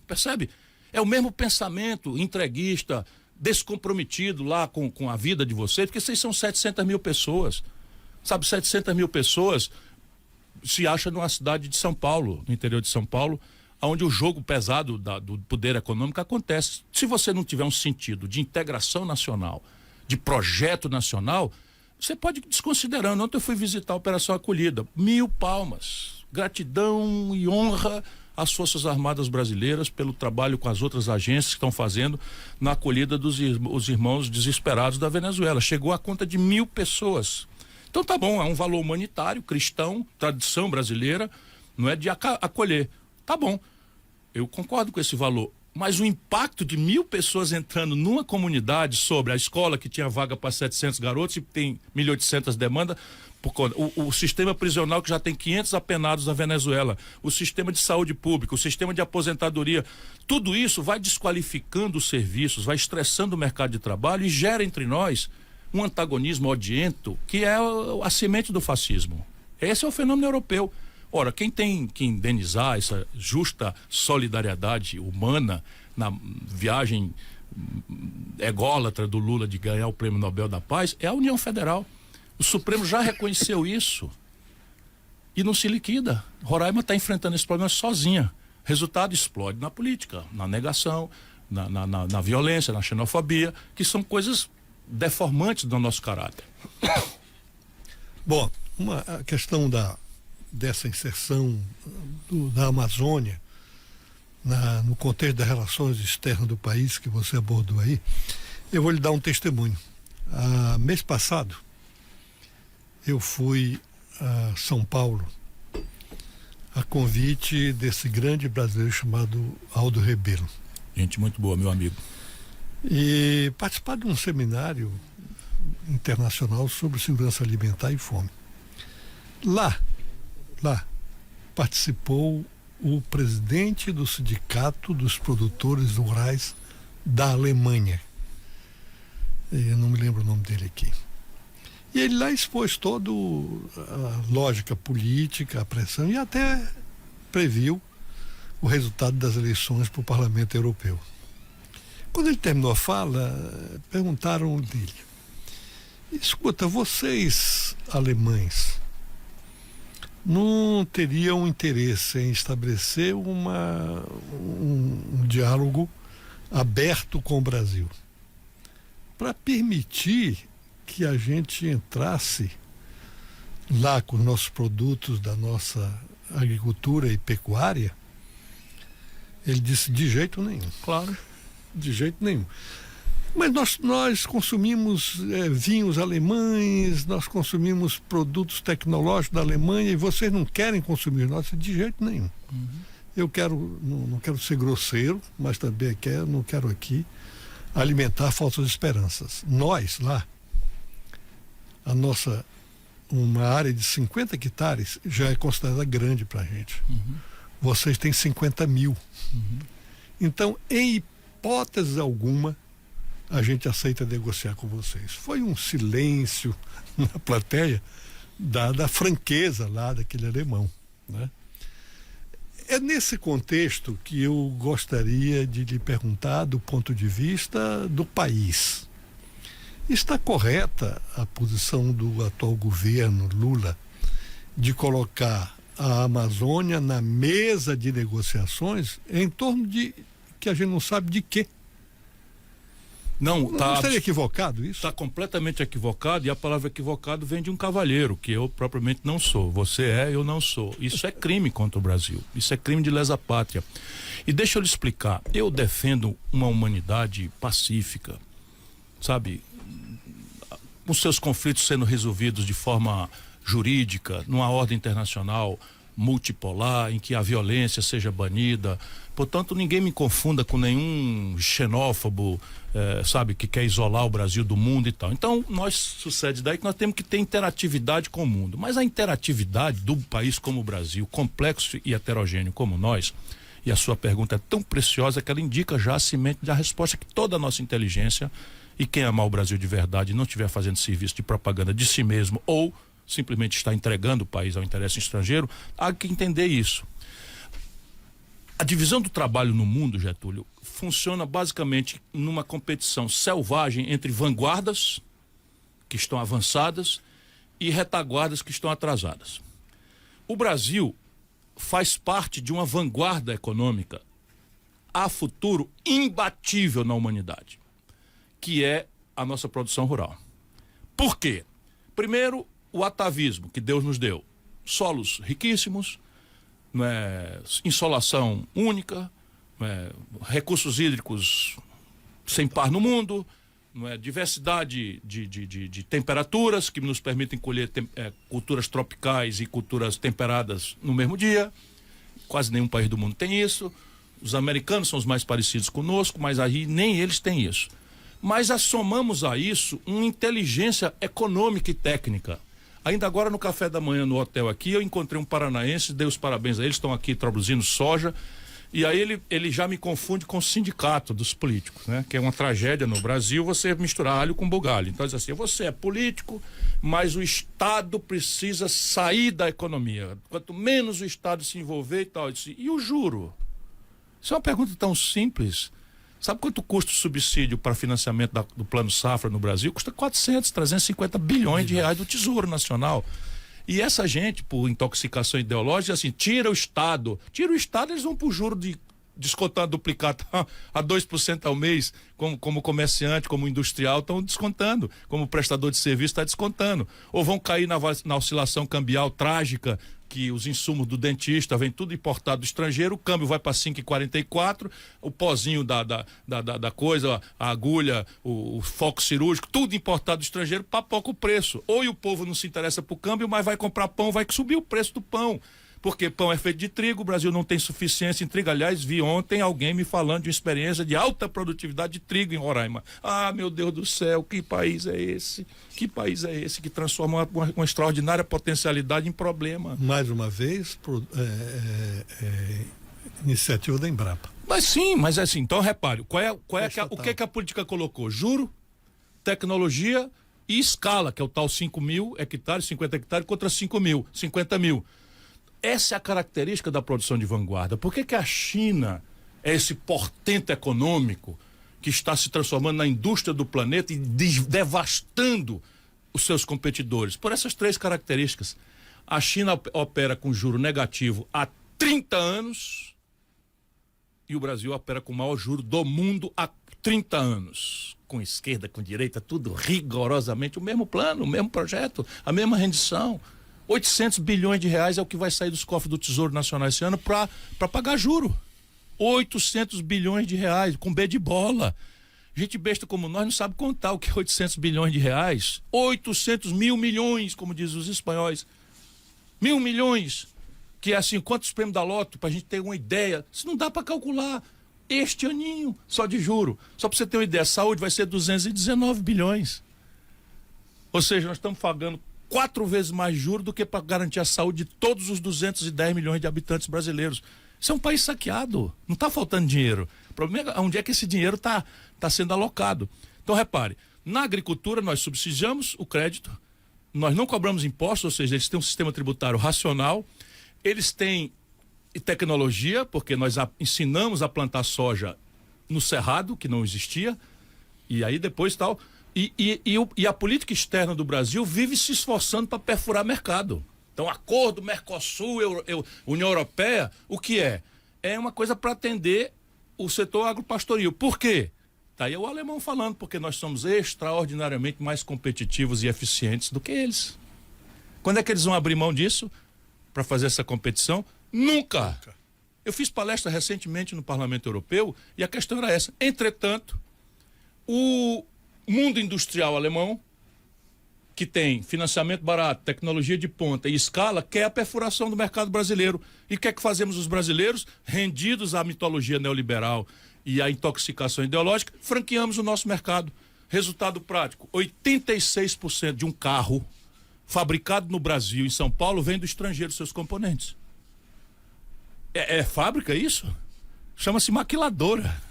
Percebe? É o mesmo pensamento entreguista, descomprometido lá com a vida de vocês, porque vocês são 700 mil pessoas. Sabe, 700 mil pessoas se acham numa cidade de São Paulo, no interior de São Paulo, onde o jogo pesado do poder econômico acontece. Se você não tiver um sentido de integração nacional, de projeto nacional, você pode ir desconsiderando. Ontem eu fui visitar a Operação Acolhida. 1000 palmas. Gratidão e honra às Forças Armadas Brasileiras pelo trabalho com as outras agências que estão fazendo na acolhida dos irmãos desesperados da Venezuela. Chegou a conta de 1000 pessoas. Então tá bom, é um valor humanitário, cristão, tradição brasileira, não é de acolher. Tá bom. Eu concordo com esse valor, mas o impacto de 1000 pessoas entrando numa comunidade sobre a escola que tinha vaga para 700 garotos e tem 1.800 demandas, o sistema prisional que já tem 500 apenados na Venezuela, o sistema de saúde pública, o sistema de aposentadoria, tudo isso vai desqualificando os serviços, vai estressando o mercado de trabalho e gera entre nós um antagonismo odiento que é a semente do fascismo. Esse é o fenômeno europeu. Ora, quem tem que indenizar essa justa solidariedade humana na viagem ególatra do Lula de ganhar o Prêmio Nobel da Paz é a União Federal. O Supremo já reconheceu isso e não se liquida. Roraima está enfrentando esse problema sozinha. Resultado, explode na política, na negação, na violência, na xenofobia, que são coisas deformantes do nosso caráter. Bom, a questão dessa inserção da Amazônia no contexto das relações externas do país que você abordou aí, eu vou lhe dar um testemunho. Mês passado, eu fui a São Paulo a convite desse grande brasileiro chamado Aldo Rebelo. Gente muito boa, meu amigo. E participar de um seminário internacional sobre segurança alimentar e fome. Lá participou o presidente do Sindicato dos Produtores Rurais da Alemanha. Eu não me lembro o nome dele aqui. E ele lá expôs toda a lógica política, a pressão, e até previu o resultado das eleições para o Parlamento Europeu. Quando ele terminou a fala, perguntaram dele: escuta, vocês alemães não teriam interesse em estabelecer um diálogo aberto com o Brasil para permitir que a gente entrasse lá com os nossos produtos da nossa agricultura e pecuária? Ele disse: de jeito nenhum. Claro. De jeito nenhum. Mas nós consumimos vinhos alemães, nós consumimos produtos tecnológicos da Alemanha e vocês não querem consumir nós? De jeito nenhum. Uhum. Eu não quero ser grosseiro, mas também não quero aqui alimentar falsas esperanças. Nós lá, uma área de 50 hectares já é considerada grande para a gente. Uhum. Vocês têm 50 mil. Uhum. Então, em hipótese alguma, a gente aceita negociar com vocês. Foi um silêncio na plateia, dada a franqueza lá daquele alemão, né? É nesse contexto que eu gostaria de lhe perguntar, do ponto de vista do país. Está correta a posição do atual governo Lula de colocar a Amazônia na mesa de negociações em torno de que a gente não sabe de quê? Não estaria equivocado isso? Está completamente equivocado, e a palavra equivocado vem de um cavalheiro, que eu propriamente não sou. Você é, eu não sou. Isso é crime contra o Brasil. Isso é crime de lesa pátria. E deixa eu lhe explicar. Eu defendo uma humanidade pacífica, sabe? Com seus conflitos sendo resolvidos de forma jurídica, numa ordem internacional multipolar, em que a violência seja banida. Portanto, ninguém me confunda com nenhum xenófobo, sabe, que quer isolar o Brasil do mundo e tal. Então, sucede daí que nós temos que ter interatividade com o mundo. Mas a interatividade do país como o Brasil, complexo e heterogêneo como nós, e a sua pergunta é tão preciosa que ela indica já a semente da resposta que toda a nossa inteligência, e quem amar o Brasil de verdade e não estiver fazendo serviço de propaganda de si mesmo ou simplesmente está entregando o país ao interesse estrangeiro, há que entender isso. A divisão do trabalho no mundo, Getúlio, funciona basicamente numa competição selvagem entre vanguardas, que estão avançadas, e retaguardas, que estão atrasadas. O Brasil faz parte de uma vanguarda econômica a futuro imbatível na humanidade, que é a nossa produção rural. Por quê? Primeiro, o atavismo que Deus nos deu. Solos riquíssimos, insolação única, recursos hídricos sem par no mundo, diversidade de temperaturas que nos permitem colher culturas tropicais e culturas temperadas no mesmo dia. Quase nenhum país do mundo tem isso. Os americanos são os mais parecidos conosco, mas aí nem eles têm isso. Mas assomamos a isso uma inteligência econômica e técnica. Ainda agora no café da manhã no hotel aqui, eu encontrei um paranaense, dei os parabéns a eles, estão aqui produzindo soja, e aí ele já me confunde com o sindicato dos políticos, né? Que é uma tragédia no Brasil você misturar alho com bugalho. Então diz assim, você é político, mas o Estado precisa sair da economia. Quanto menos o Estado se envolver e tal. E o juro? Isso é uma pergunta tão simples. Sabe quanto custa o subsídio para financiamento do Plano Safra no Brasil? Custa 350 bilhões de reais do Tesouro Nacional. E essa gente, por intoxicação ideológica, assim, tira o Estado, eles vão para o juro de descontando duplicado a 2% ao mês, como comerciante, como industrial, estão descontando, como prestador de serviço está descontando. Ou vão cair na oscilação cambial trágica, que os insumos do dentista vem tudo importado do estrangeiro, o câmbio vai para 5,44, o pozinho da coisa, a agulha, o foco cirúrgico, tudo importado do estrangeiro, papoca o preço. Ou o povo não se interessa por câmbio, mas vai comprar pão, vai subir o preço do pão. Porque pão é feito de trigo, o Brasil não tem suficiência em trigo. Aliás, vi ontem alguém me falando de uma experiência de alta produtividade de trigo em Roraima. Ah, meu Deus do céu, que país é esse? Que país é esse que transforma uma extraordinária potencialidade em problema? Mais uma vez, iniciativa da Embrapa. Mas sim, mas é assim, então repare, o que a política colocou? Juro, tecnologia e escala, que é o tal 5.000 hectares, 50 hectares contra 5.000, 50 mil. Essa é a característica da produção de vanguarda. Por que a China é esse portento econômico que está se transformando na indústria do planeta e devastando os seus competidores? Por essas três características. A China opera com juro negativo há 30 anos e o Brasil opera com o maior juro do mundo há 30 anos. Com esquerda, com direita, tudo rigorosamente o mesmo plano, o mesmo projeto, a mesma rendição. 800 bilhões de reais é o que vai sair dos cofres do Tesouro Nacional esse ano para pagar juro. 800 bilhões de reais, com B de bola. Gente besta como nós não sabe contar o que é 800 bilhões de reais. 800 mil milhões, como dizem os espanhóis. 1.000 milhões. Que é assim, quantos prêmios da Loto, para a gente ter uma ideia. Isso não dá para calcular. Este aninho, só de juro. Só para você ter uma ideia, a saúde vai ser 219 bilhões. Ou seja, nós estamos pagando 4 vezes mais juros do que para garantir a saúde de todos os 210 milhões de habitantes brasileiros. Isso é um país saqueado, não está faltando dinheiro. O problema é onde é que esse dinheiro está sendo alocado. Então, repare, na agricultura nós subsidiamos o crédito, nós não cobramos impostos, ou seja, eles têm um sistema tributário racional, eles têm tecnologia, porque nós ensinamos a plantar soja no cerrado, que não existia, e aí depois tal... E a política externa do Brasil vive se esforçando para perfurar mercado. Então, acordo Mercosul, União Europeia, o que é? É uma coisa para atender o setor agropastoril. Por quê? Tá aí o alemão falando, porque nós somos extraordinariamente mais competitivos e eficientes do que eles. Quando é que eles vão abrir mão disso para fazer essa competição? Nunca! Eu fiz palestra recentemente no Parlamento Europeu e a questão era essa. Entretanto, o mundo industrial alemão que tem financiamento barato, tecnologia de ponta e escala, quer a perfuração do mercado brasileiro. E o que é que fazemos os brasileiros? Rendidos à mitologia neoliberal e à intoxicação ideológica, franqueamos o nosso mercado. Resultado prático, 86% de um carro fabricado no Brasil, em São Paulo, vem do estrangeiro, seus componentes. É fábrica isso? Chama-se maquiladora.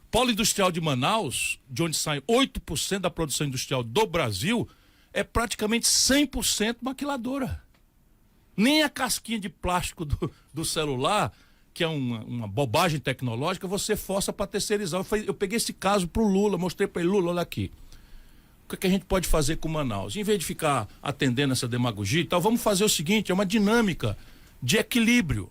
Polo Industrial de Manaus, de onde sai 8% da produção industrial do Brasil, é praticamente 100% maquiladora. Nem a casquinha de plástico do celular, que é uma bobagem tecnológica, você força para terceirizar. Eu peguei esse caso para o Lula, mostrei para ele, Lula, olha aqui. O que a gente pode fazer com Manaus? Em vez de ficar atendendo essa demagogia e tal, vamos fazer o seguinte, é uma dinâmica de equilíbrio.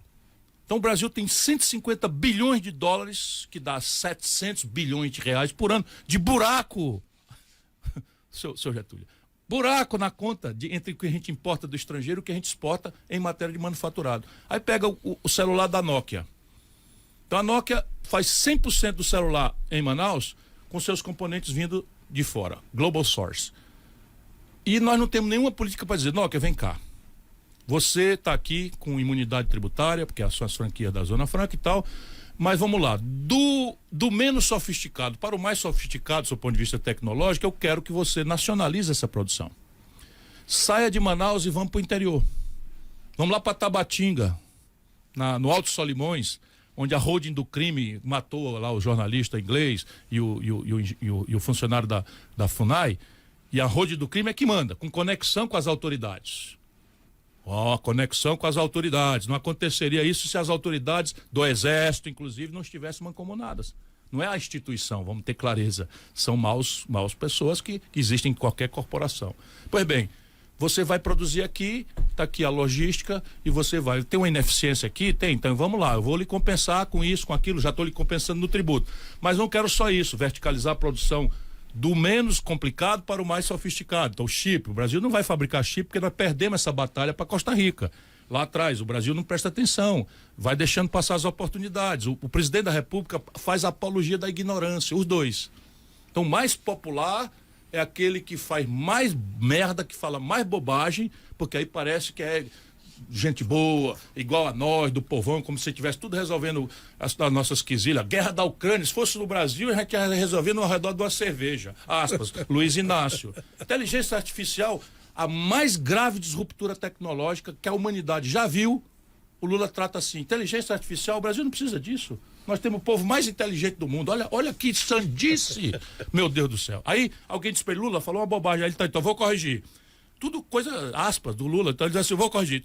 Então o Brasil tem 150 bilhões de dólares, que dá 700 bilhões de reais por ano, de buraco, seu Getúlio, buraco na conta entre o que a gente importa do estrangeiro e o que a gente exporta em matéria de manufaturado. Aí pega o celular da Nokia. Então a Nokia faz 100% do celular em Manaus com seus componentes vindo de fora, Global Source. E nós não temos nenhuma política para dizer, Nokia, vem cá. Você está aqui com imunidade tributária, porque são as franquias da Zona Franca e tal, mas vamos lá, do menos sofisticado para o mais sofisticado, do seu ponto de vista tecnológico, eu quero que você nacionalize essa produção. Saia de Manaus e vamos para o interior. Vamos lá para Tabatinga, no Alto Solimões, onde a holding do crime matou lá o jornalista inglês e o funcionário da FUNAI, e a holding do crime é que manda, com conexão com as autoridades. Conexão com as autoridades. Não aconteceria isso se as autoridades do Exército, inclusive, não estivessem mancomunadas. Não é a instituição, vamos ter clareza. São maus pessoas que existem em qualquer corporação. Pois bem, você vai produzir aqui, está aqui a logística, e você vai. Tem uma ineficiência aqui? Tem, então vamos lá, eu vou lhe compensar com isso, com aquilo, já estou lhe compensando no tributo. Mas não quero só isso, verticalizar a produção do menos complicado para o mais sofisticado. Então, chip, o Brasil não vai fabricar chip porque nós perdemos essa batalha para Costa Rica. Lá atrás, o Brasil não presta atenção, vai deixando passar as oportunidades. O presidente da República faz apologia da ignorância, os dois. Então, o mais popular é aquele que faz mais merda, que fala mais bobagem, porque aí parece que é gente boa, igual a nós, do povão, como se tivesse tudo resolvendo as nossas quisilhas. A guerra da Ucrânia, se fosse no Brasil, a gente ia resolver no redor de uma cerveja. Aspas, Luiz Inácio. Inteligência artificial, a mais grave disruptura tecnológica que a humanidade já viu, o Lula trata assim. Inteligência artificial, o Brasil não precisa disso. Nós temos o povo mais inteligente do mundo. Olha que sandice, meu Deus do céu. Aí alguém disse para ele, Lula falou uma bobagem. Aí ele tá, então vou corrigir. Tudo coisa, aspas, do Lula. Então ele diz assim, eu vou corrigir.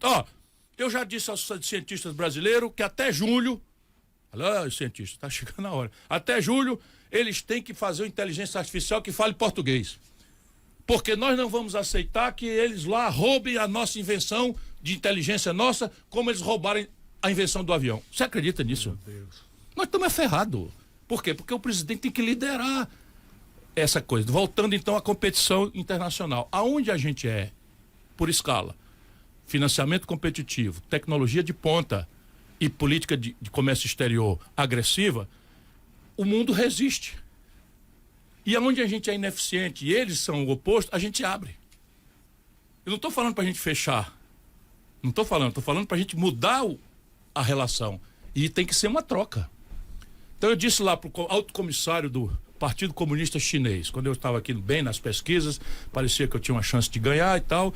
Eu já disse aos cientistas brasileiros que até julho, olha os cientistas, tá chegando a hora, até julho eles têm que fazer uma inteligência artificial que fale português. Porque nós não vamos aceitar que eles lá roubem a nossa invenção de inteligência nossa, como eles roubaram a invenção do avião. Você acredita nisso? Meu Deus. Nós estamos ferrados. Por quê? Porque o presidente tem que liderar essa coisa. Voltando então à competição internacional. Aonde a gente é, por escala, financiamento competitivo, tecnologia de ponta e política de comércio exterior agressiva, o mundo resiste. E aonde a gente é ineficiente e eles são o oposto, a gente abre. Eu não estou falando para a gente fechar. Não estou falando para a gente mudar a relação. E tem que ser uma troca. Então eu disse lá para o alto comissário do Partido Comunista Chinês, quando eu estava aqui bem nas pesquisas, parecia que eu tinha uma chance de ganhar e tal,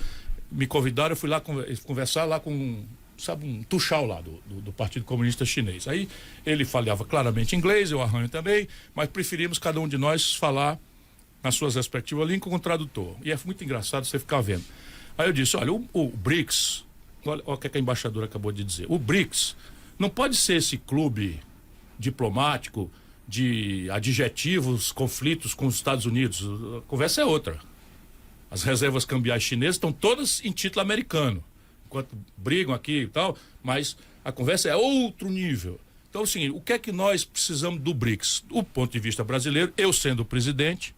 me convidaram, eu fui lá conversar lá com, sabe, um tuchal lá do Partido Comunista Chinês. Aí ele falava claramente inglês, eu arranho também, mas preferimos cada um de nós falar nas suas respectivas línguas com o tradutor. E é muito engraçado você ficar vendo. Aí eu disse, olha, o BRICS, olha o que a embaixadora acabou de dizer, o BRICS não pode ser esse clube diplomático de adjetivos, conflitos com os Estados Unidos. A conversa é outra. As reservas cambiais chinesas estão todas em título americano, enquanto brigam aqui e tal, mas a conversa é outro nível. Então é o seguinte, o que é que nós precisamos do BRICS? Do ponto de vista brasileiro, eu sendo o presidente,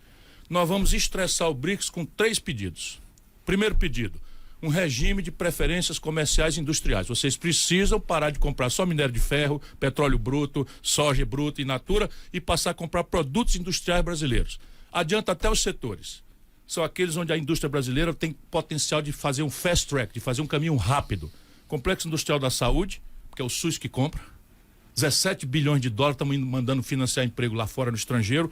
nós vamos estressar o BRICS com 3 pedidos. Primeiro pedido, um regime de preferências comerciais e industriais. Vocês precisam parar de comprar só minério de ferro, petróleo bruto, soja bruta in natura e passar a comprar produtos industriais brasileiros. Adianta até os setores. são aqueles onde a indústria brasileira tem potencial de fazer um fast track, de fazer um caminho rápido. Complexo Industrial da Saúde, que é o SUS que compra, 17 bilhões de dólares, estamos mandando financiar emprego lá fora no estrangeiro,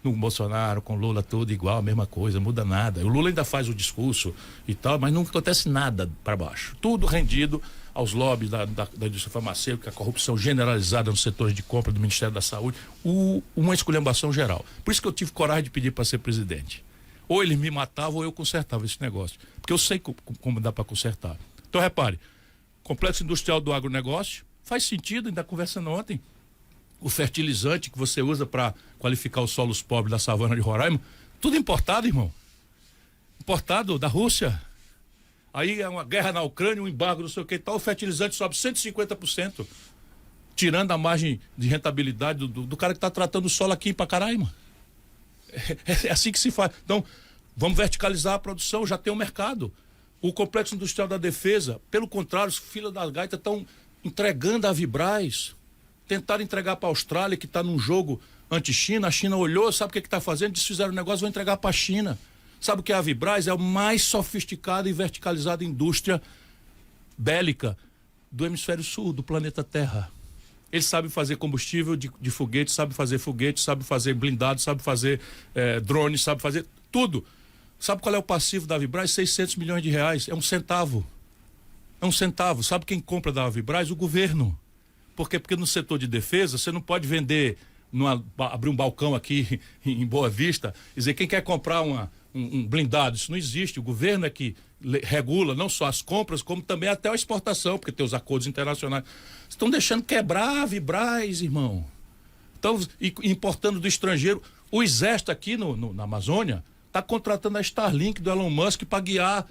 no Bolsonaro, com Lula, tudo igual, a mesma coisa, muda nada. O Lula ainda faz o discurso e tal, mas não acontece nada para baixo. Tudo rendido aos lobbies da indústria farmacêutica, a corrupção generalizada nos setores de compra do Ministério da Saúde, uma esculhambação geral. Por isso que eu tive coragem de pedir para ser presidente. Ou eles me matavam ou eu consertava esse negócio. Porque eu sei como dá para consertar. Então, repare, complexo industrial do agronegócio, faz sentido, ainda conversando ontem, o fertilizante que você usa para qualificar os solos pobres da savana de Roraima, tudo importado, irmão. Importado da Rússia. Aí é uma guerra na Ucrânia, um embargo, não sei o que e tal, o fertilizante sobe 150%, tirando a margem de rentabilidade do cara que está tratando o solo aqui em Pacaraima. É assim que se faz. Então, vamos verticalizar a produção, já tem um mercado. O Complexo Industrial da Defesa, pelo contrário, os filhos das gaitas estão entregando a Vibraz, tentaram entregar para a Austrália, que está num jogo anti-China, a China olhou, sabe o que está fazendo? Desfizeram o negócio, vão entregar para a China. Sabe o que é a Vibraz? É o mais sofisticada e verticalizada indústria bélica do hemisfério sul, do planeta Terra. Eles sabem fazer combustível de foguete, sabem fazer blindado, sabem fazer drones, sabem fazer tudo. Sabe qual é o passivo da Vibraz? 600 milhões de reais. É um centavo. É um centavo. Sabe quem compra da Vibraz? O governo. Por quê? Porque no setor de defesa, você não pode vender, abrir um balcão aqui em Boa Vista e dizer quem quer comprar um blindado. Isso não existe. O governo é que regula não só as compras, como também até a exportação, porque tem os acordos internacionais. Estão deixando quebrar a Vibraz, irmão. Estão importando do estrangeiro. O Exército aqui na Amazônia está contratando a Starlink do Elon Musk para guiar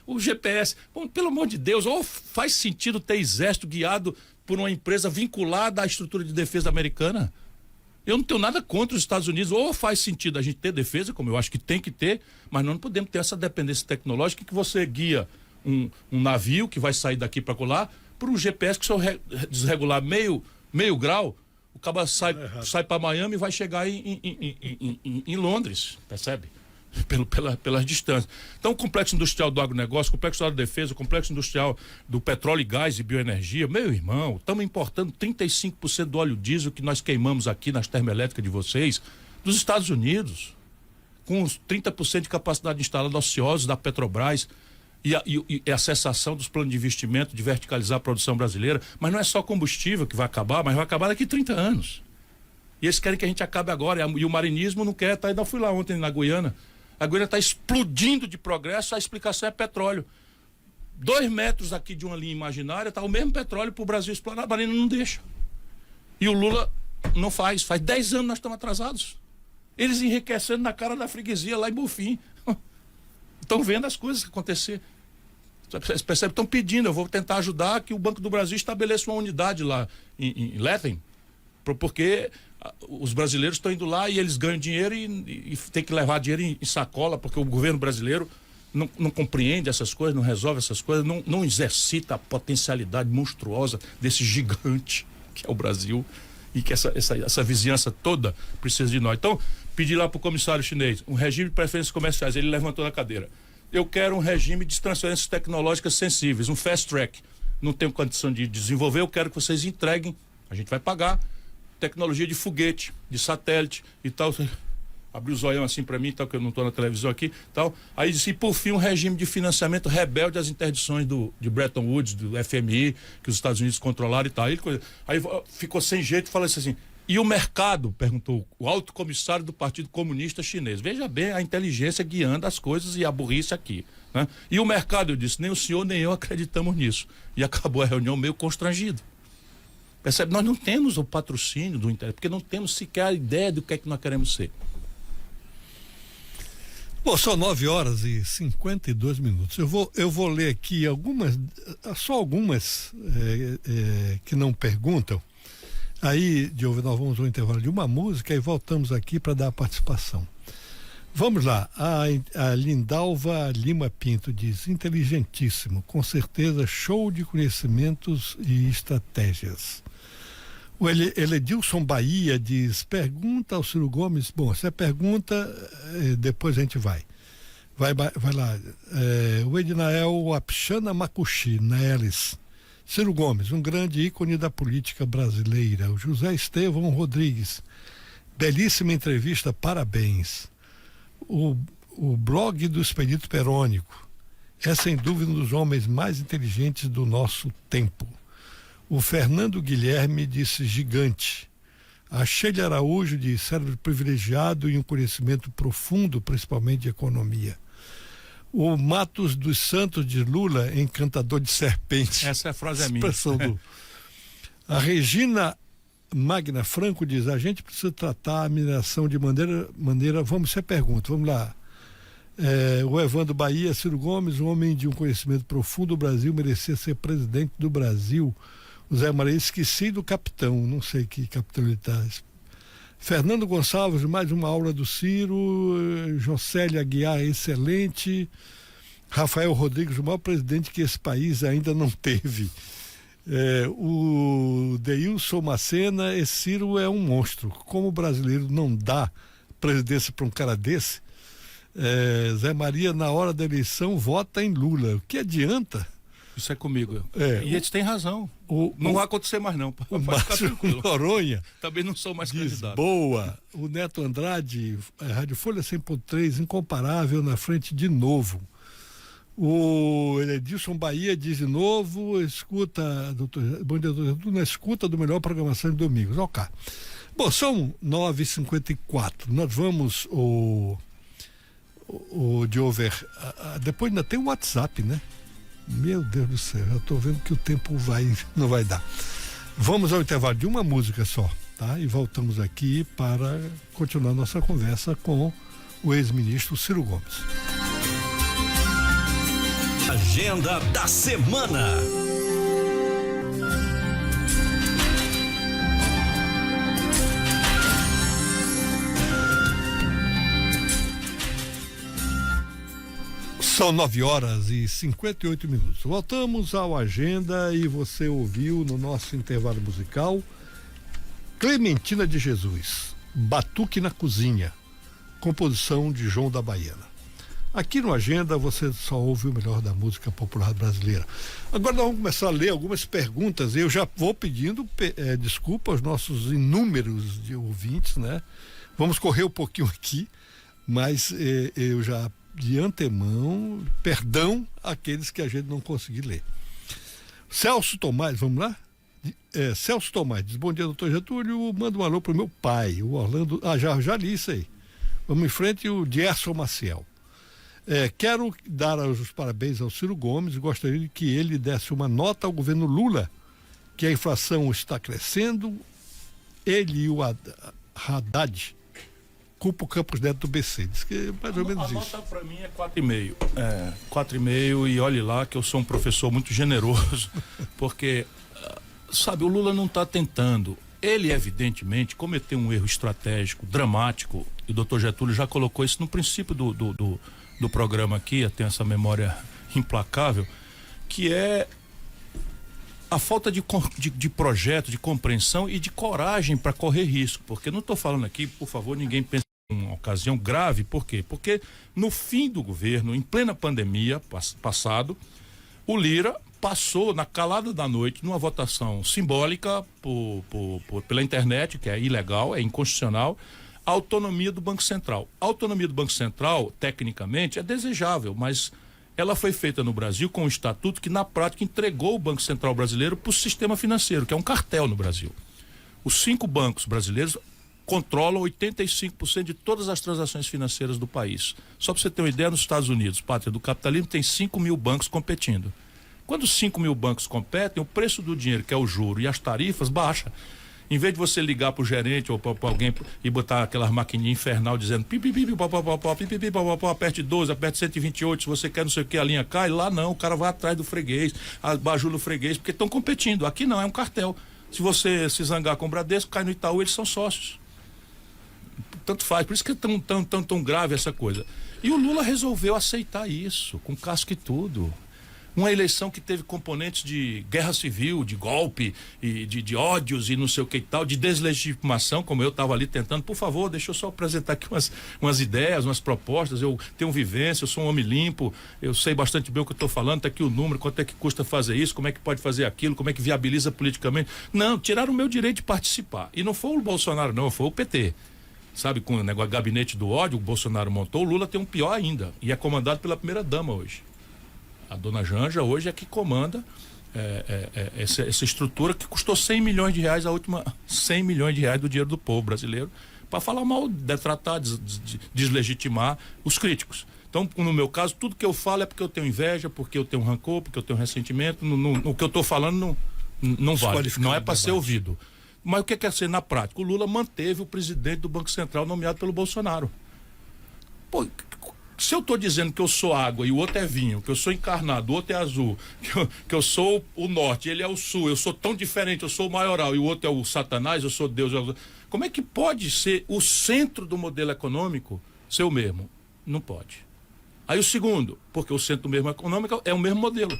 o GPS. Bom, pelo amor de Deus, ou faz sentido ter exército guiado por uma empresa vinculada à estrutura de defesa americana? Eu não tenho nada contra os Estados Unidos, ou faz sentido a gente ter defesa, como eu acho que tem que ter, mas nós não podemos ter essa dependência tecnológica que você guia um navio que vai sair daqui para colar por um GPS que se eu desregular meio grau, o cara sai para Miami e vai chegar em Londres, percebe? Pelas distâncias. Então, o complexo industrial do agronegócio, o complexo industrial da defesa, o complexo industrial do petróleo e gás e bioenergia, meu irmão, estamos importando 35% do óleo diesel que nós queimamos aqui nas termoelétricas de vocês, dos Estados Unidos, com os 30% de capacidade instalada ociosos da Petrobras e a cessação dos planos de investimento de verticalizar a produção brasileira. Mas não é só combustível que vai acabar, mas vai acabar daqui 30 anos. E eles querem que a gente acabe agora, e o marinismo não quer, tá? Ainda fui lá ontem na Guiana. A Guiana está explodindo de progresso, a explicação é petróleo. 2 metros aqui de uma linha imaginária, está o mesmo petróleo para o Brasil explorar, a Marina não deixa. E o Lula não faz 10 anos nós estamos atrasados. Eles enriquecendo na cara da freguesia lá em Bofim. Estão vendo as coisas acontecer. Vocês percebem? Estão pedindo, eu vou tentar ajudar que o Banco do Brasil estabeleça uma unidade lá em Lethem, porque os brasileiros estão indo lá e eles ganham dinheiro e tem que levar dinheiro em sacola, porque o governo brasileiro não compreende essas coisas, não resolve essas coisas, não exercita a potencialidade monstruosa desse gigante que é o Brasil e que essa vizinhança toda precisa de nós. Então, pedi lá para o comissário chinês um regime de preferências comerciais, ele levantou na cadeira. Eu quero um regime de transferências tecnológicas sensíveis, um fast track. Não tenho condição de desenvolver, eu quero que vocês entreguem, a gente vai pagar, tecnologia de foguete, de satélite e tal. Abriu o zoião assim para mim, tal, que eu não estou na televisão aqui, tal. Aí disse, por fim, um regime de financiamento rebelde às interdições de Bretton Woods, do FMI, que os Estados Unidos controlaram e tal. Aí ficou sem jeito e falou assim, e o mercado? Perguntou o alto comissário do Partido Comunista Chinês. Veja bem a inteligência guiando as coisas e a burrice aqui, né? E o mercado, eu disse, nem o senhor nem eu acreditamos nisso. E acabou a reunião meio constrangido. Percebe? Nós não temos o patrocínio do interesse, porque não temos sequer a ideia do que é que nós queremos ser. Bom, são 9h52. Eu vou ler aqui só algumas que não perguntam. Aí, Diogo, nós vamos ao intervalo de uma música e voltamos aqui para dar a participação. Vamos lá, a Lindalva Lima Pinto diz, inteligentíssimo, com certeza show de conhecimentos e estratégias. O Eledilson Bahia diz, pergunta ao Ciro Gomes, bom, se é pergunta, depois a gente vai. Vai lá. O Ednael Apchana Makushi, Neles. Ciro Gomes, um grande ícone da política brasileira. O José Estevão Rodrigues. Belíssima entrevista, parabéns. O blog do Expedito Perônico. É sem dúvida um dos homens mais inteligentes do nosso tempo. O Fernando Guilherme disse gigante. A Sheila Araújo de cérebro privilegiado e um conhecimento profundo, principalmente de economia. O Matos dos Santos de Lula, encantador de serpente. Essa frase é minha. A Regina Magna Franco diz, a gente precisa tratar a mineração de maneira vamos ser pergunta, vamos lá. O Evandro Bahia, Ciro Gomes, um homem de um conhecimento profundo do Brasil, merecia ser presidente do Brasil. O Zé Maria, esqueci do capitão, não sei que capitão ele está. Fernando Gonçalves, mais uma aula do Ciro. Jocélia Aguiar, excelente. Rafael Rodrigues, o maior presidente que esse país ainda não teve. O Deilson Macena, esse Ciro é um monstro. Como o brasileiro não dá presidência para um cara desse, Zé Maria, na hora da eleição, vota em Lula. O que adianta? Isso é comigo. E eles têm razão. Não vai acontecer mais não. O Márcio Noronha. Também não sou mais candidato. Boa. O Neto Andrade, Rádio Folha 100.3, incomparável na frente de novo. O Edilson Bahia diz de novo, escuta, bom dia, doutor, na escuta do melhor programação de domingos. Ok. Bom, são 9h54. Nós vamos, o Diover, depois ainda tem o WhatsApp, né? Meu Deus do céu, eu estou vendo que o tempo não vai dar. Vamos ao intervalo de uma música só, tá? E voltamos aqui para continuar nossa conversa com o ex-ministro Ciro Gomes. Agenda da semana. São 9h58. Voltamos ao Agenda e você ouviu no nosso intervalo musical Clementina de Jesus, Batuque na Cozinha, composição de João da Baiana. Aqui no Agenda você só ouve o melhor da música popular brasileira. Agora nós vamos começar a ler algumas perguntas. Eu já vou pedindo desculpa aos nossos inúmeros de ouvintes, né? Vamos correr um pouquinho aqui, mas eu já de antemão, perdão àqueles que a gente não conseguiu ler. Celso Tomás, vamos lá? Celso Tomás diz, bom dia, doutor Getúlio, manda um alô pro meu pai, o Orlando, já li isso aí. Vamos em frente, o Dierson Maciel. Quero dar os parabéns ao Ciro Gomes e gostaria de que ele desse uma nota ao governo Lula, que a inflação está crescendo, ele e o Haddad culpa o Campos Neto do BC, diz que é mais ou menos isso. A nota para mim é 4,5. 4,5 e olhe lá que eu sou um professor muito generoso, porque, sabe, o Lula não está tentando. Ele, evidentemente, cometeu um erro estratégico, dramático, e o doutor Getúlio já colocou isso no princípio do programa aqui, eu tenho essa memória implacável, que é a falta de projeto, de compreensão e de coragem para correr risco, porque não estou falando aqui, por favor, ninguém pense em uma ocasião grave, por quê? Porque no fim do governo, em plena pandemia passado, o Lira passou na calada da noite, numa votação simbólica pela internet, que é ilegal, é inconstitucional, a autonomia do Banco Central. A autonomia do Banco Central, tecnicamente, é desejável, mas ela foi feita no Brasil com um estatuto que, na prática, entregou o Banco Central brasileiro para o sistema financeiro, que é um cartel no Brasil. Os 5 bancos brasileiros controlam 85% de todas as transações financeiras do país. Só para você ter uma ideia, nos Estados Unidos, pátria do capitalismo, tem 5 mil bancos competindo. Quando 5 mil bancos competem, o preço do dinheiro, que é o juro, e as tarifas, baixa. Em vez de você ligar para o gerente ou para alguém e botar aquelas maquininhas infernal dizendo aperte 12, aperte 128, se você quer não sei o que, a linha cai, lá não, o cara vai atrás do freguês, bajula o freguês, porque estão competindo. Aqui não, é um cartel. Se você se zangar com o Bradesco, cai no Itaú, eles são sócios. Tanto faz, por isso que é tão grave essa coisa. E o Lula resolveu aceitar isso, com casca e tudo. Uma eleição que teve componentes de guerra civil, de golpe, e de ódios e não sei o que e tal, de deslegitimação, como eu estava ali tentando. Por favor, deixa eu só apresentar aqui umas ideias, umas propostas. Eu tenho vivência, eu sou um homem limpo, eu sei bastante bem o que eu estou falando, tá aqui o número, quanto é que custa fazer isso, como é que pode fazer aquilo, como é que viabiliza politicamente. Não, tiraram o meu direito de participar. E não foi o Bolsonaro, não, foi o PT. Sabe, com o negócio gabinete do ódio, o Bolsonaro montou, o Lula tem um pior ainda, e é comandado pela primeira-dama hoje. A dona Janja hoje é que comanda essa estrutura que custou 100 milhões de reais, a última 100 milhões de reais do dinheiro do povo brasileiro, para falar mal, detratar, deslegitimar os críticos. Então, no meu caso, tudo que eu falo é porque eu tenho inveja, porque eu tenho rancor, porque eu tenho ressentimento. No que eu estou falando não vale, não é para ser ouvido. Mas o que quer ser na prática? O Lula manteve o presidente do Banco Central nomeado pelo Bolsonaro. Pô, se eu estou dizendo que eu sou água e o outro é vinho, que eu sou encarnado, o outro é azul, que eu sou o norte, ele é o sul, eu sou tão diferente, eu sou o maioral e o outro é o Satanás, eu sou Deus. Como é que pode ser o centro do modelo econômico ser o mesmo? Não pode. Aí o segundo, porque o centro do mesmo econômico é o mesmo modelo.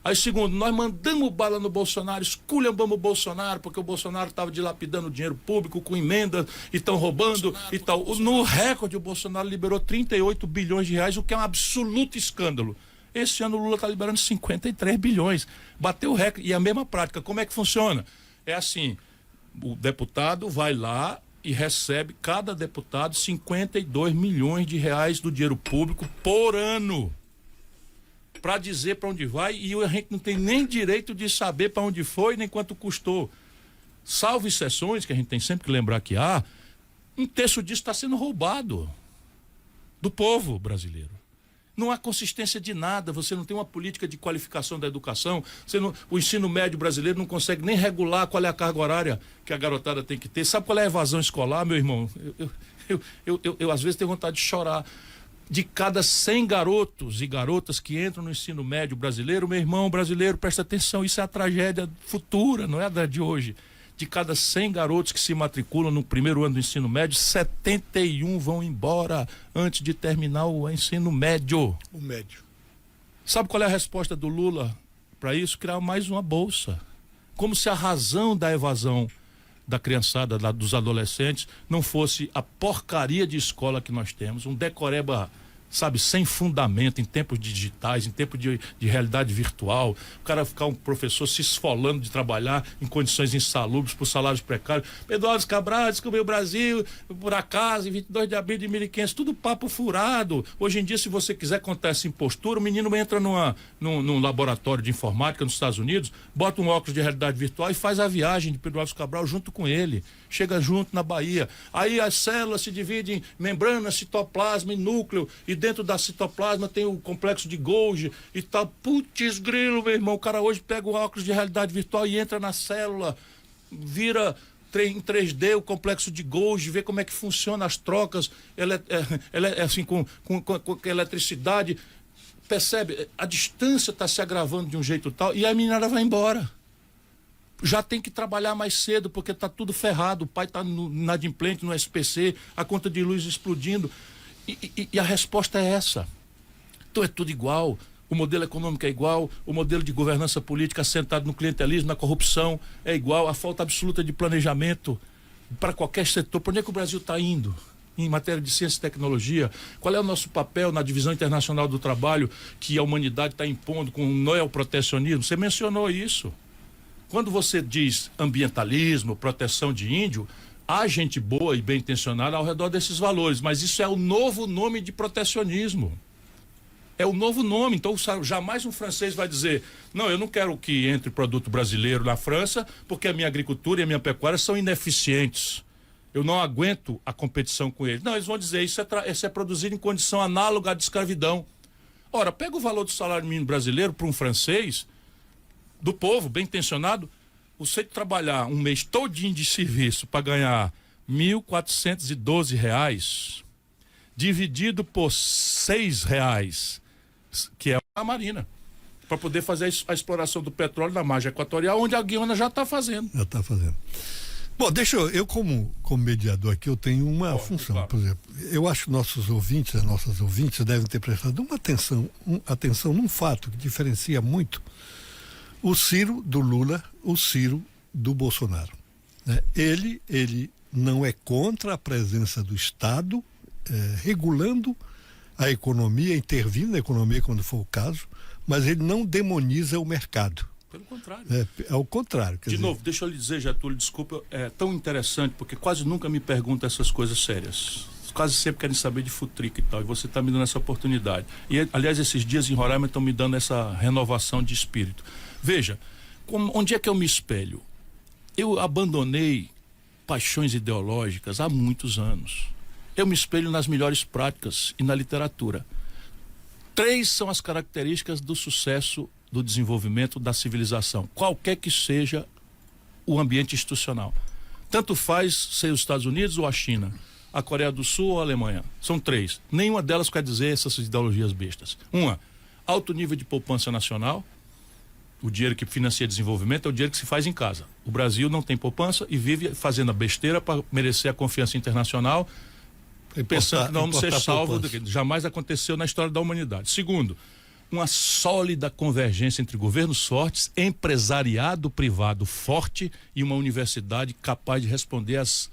Aí segundo, nós mandamos bala no Bolsonaro, esculhambamos o Bolsonaro, porque o Bolsonaro estava dilapidando dinheiro público com emendas e estão roubando e tal. No recorde, o Bolsonaro liberou 38 bilhões de reais, o que é um absoluto escândalo. Esse ano o Lula está liberando 53 bilhões. Bateu o recorde. E a mesma prática, como é que funciona? É assim, o deputado vai lá e recebe, cada deputado, 52 milhões de reais do dinheiro público por ano, para dizer para onde vai, e a gente não tem nem direito de saber para onde foi nem quanto custou. Salvo exceções, que a gente tem sempre que lembrar que há, um terço disso está sendo roubado do povo brasileiro. Não há consistência de nada, você não tem uma política de qualificação da educação, o ensino médio brasileiro não consegue nem regular qual é a carga horária que a garotada tem que ter. Sabe qual é a evasão escolar, meu irmão? Eu às vezes tenho vontade de chorar. De cada 100 garotos e garotas que entram no ensino médio brasileiro, meu irmão brasileiro, presta atenção, isso é a tragédia futura, não é da de hoje. De cada 100 garotos que se matriculam no primeiro ano do ensino médio, 71 vão embora antes de terminar o ensino médio. O médio. Sabe qual é a resposta do Lula para isso? Criar mais uma bolsa. Como se a razão da evasão da criançada, dos adolescentes, não fosse a porcaria de escola que nós temos, um decoreba, sabe, sem fundamento, em tempos digitais, em tempos de realidade virtual, o cara ficar um professor se esfolando de trabalhar em condições insalubres por salários precários. Eduardo Cabral descobriu o Brasil por acaso em 22 de abril de 1500, tudo papo furado. Hoje em dia, se você quiser contar essa impostura, o menino entra num laboratório de informática nos Estados Unidos, bota um óculos de realidade virtual e faz a viagem de Pedro Álvares Cabral junto com ele, chega junto na Bahia. Aí as células se dividem em membrana, citoplasma e núcleo, e dentro da citoplasma tem o complexo de Golgi e tal. Putz grilo, meu irmão, o cara hoje pega o óculos de realidade virtual e entra na célula, vira em 3D o complexo de Golgi, vê como é que funciona as trocas, ela é assim com eletricidade, percebe? A distância está se agravando de um jeito tal e a menina vai embora. Já tem que trabalhar mais cedo porque está tudo ferrado, o pai está inadimplente no SPC, a conta de luz explodindo. E a resposta é essa. Então é tudo igual, o modelo econômico é igual, o modelo de governança política assentado no clientelismo, na corrupção é igual, a falta absoluta de planejamento para qualquer setor. Por onde é que o Brasil está indo em matéria de ciência e tecnologia? Qual é o nosso papel na divisão internacional do trabalho que a humanidade está impondo com o neoprotecionismo? Você mencionou isso. Quando você diz ambientalismo, proteção de índio, há gente boa e bem intencionada ao redor desses valores, mas isso é o novo nome de protecionismo. É o novo nome. Então jamais um francês vai dizer: não, eu não quero que entre produto brasileiro na França porque a minha agricultura e a minha pecuária são ineficientes. Eu não aguento a competição com eles. Não, eles vão dizer: isso é produzido em condição análoga à de escravidão. Ora, pega o valor do salário mínimo brasileiro para um francês, do povo, bem intencionado, você trabalhar um mês todinho de serviço para ganhar R$1.412, dividido por R$6, que é a Marina, para poder fazer a exploração do petróleo na margem equatorial, onde a Guiana já está fazendo. Já está fazendo. Bom, eu como mediador aqui, eu tenho uma função, claro. por exemplo, eu acho que nossos ouvintes, as nossas ouvintes devem ter prestado uma atenção num fato que diferencia muito o Ciro do Lula, o Ciro do Bolsonaro, né? Ele não é contra a presença do Estado, regulando a economia, intervindo na economia quando for o caso, mas ele não demoniza o mercado. Pelo contrário. É ao contrário. De novo, deixa eu lhe dizer, Getúlio, desculpa, é tão interessante, porque quase nunca me perguntam essas coisas sérias. Quase sempre querem saber de futrica e tal, e você está me dando essa oportunidade. E, aliás, esses dias em Roraima estão me dando essa renovação de espírito. Veja, onde é que eu me espelho? Eu abandonei paixões ideológicas há muitos anos. Eu me espelho nas melhores práticas e na literatura. 3 são as características do sucesso, do desenvolvimento, da civilização, qualquer que seja o ambiente institucional. Tanto faz ser os Estados Unidos ou a China, a Coreia do Sul ou a Alemanha. São 3. Nenhuma delas quer dizer essas ideologias bestas. Uma, alto nível de poupança nacional. O dinheiro que financia desenvolvimento é o dinheiro que se faz em casa. O Brasil não tem poupança e vive fazendo a besteira para merecer a confiança internacional, pensando que não vamos ser salvos do que jamais aconteceu na história da humanidade. Segundo, uma sólida convergência entre governos fortes, empresariado privado forte e uma universidade capaz de responder às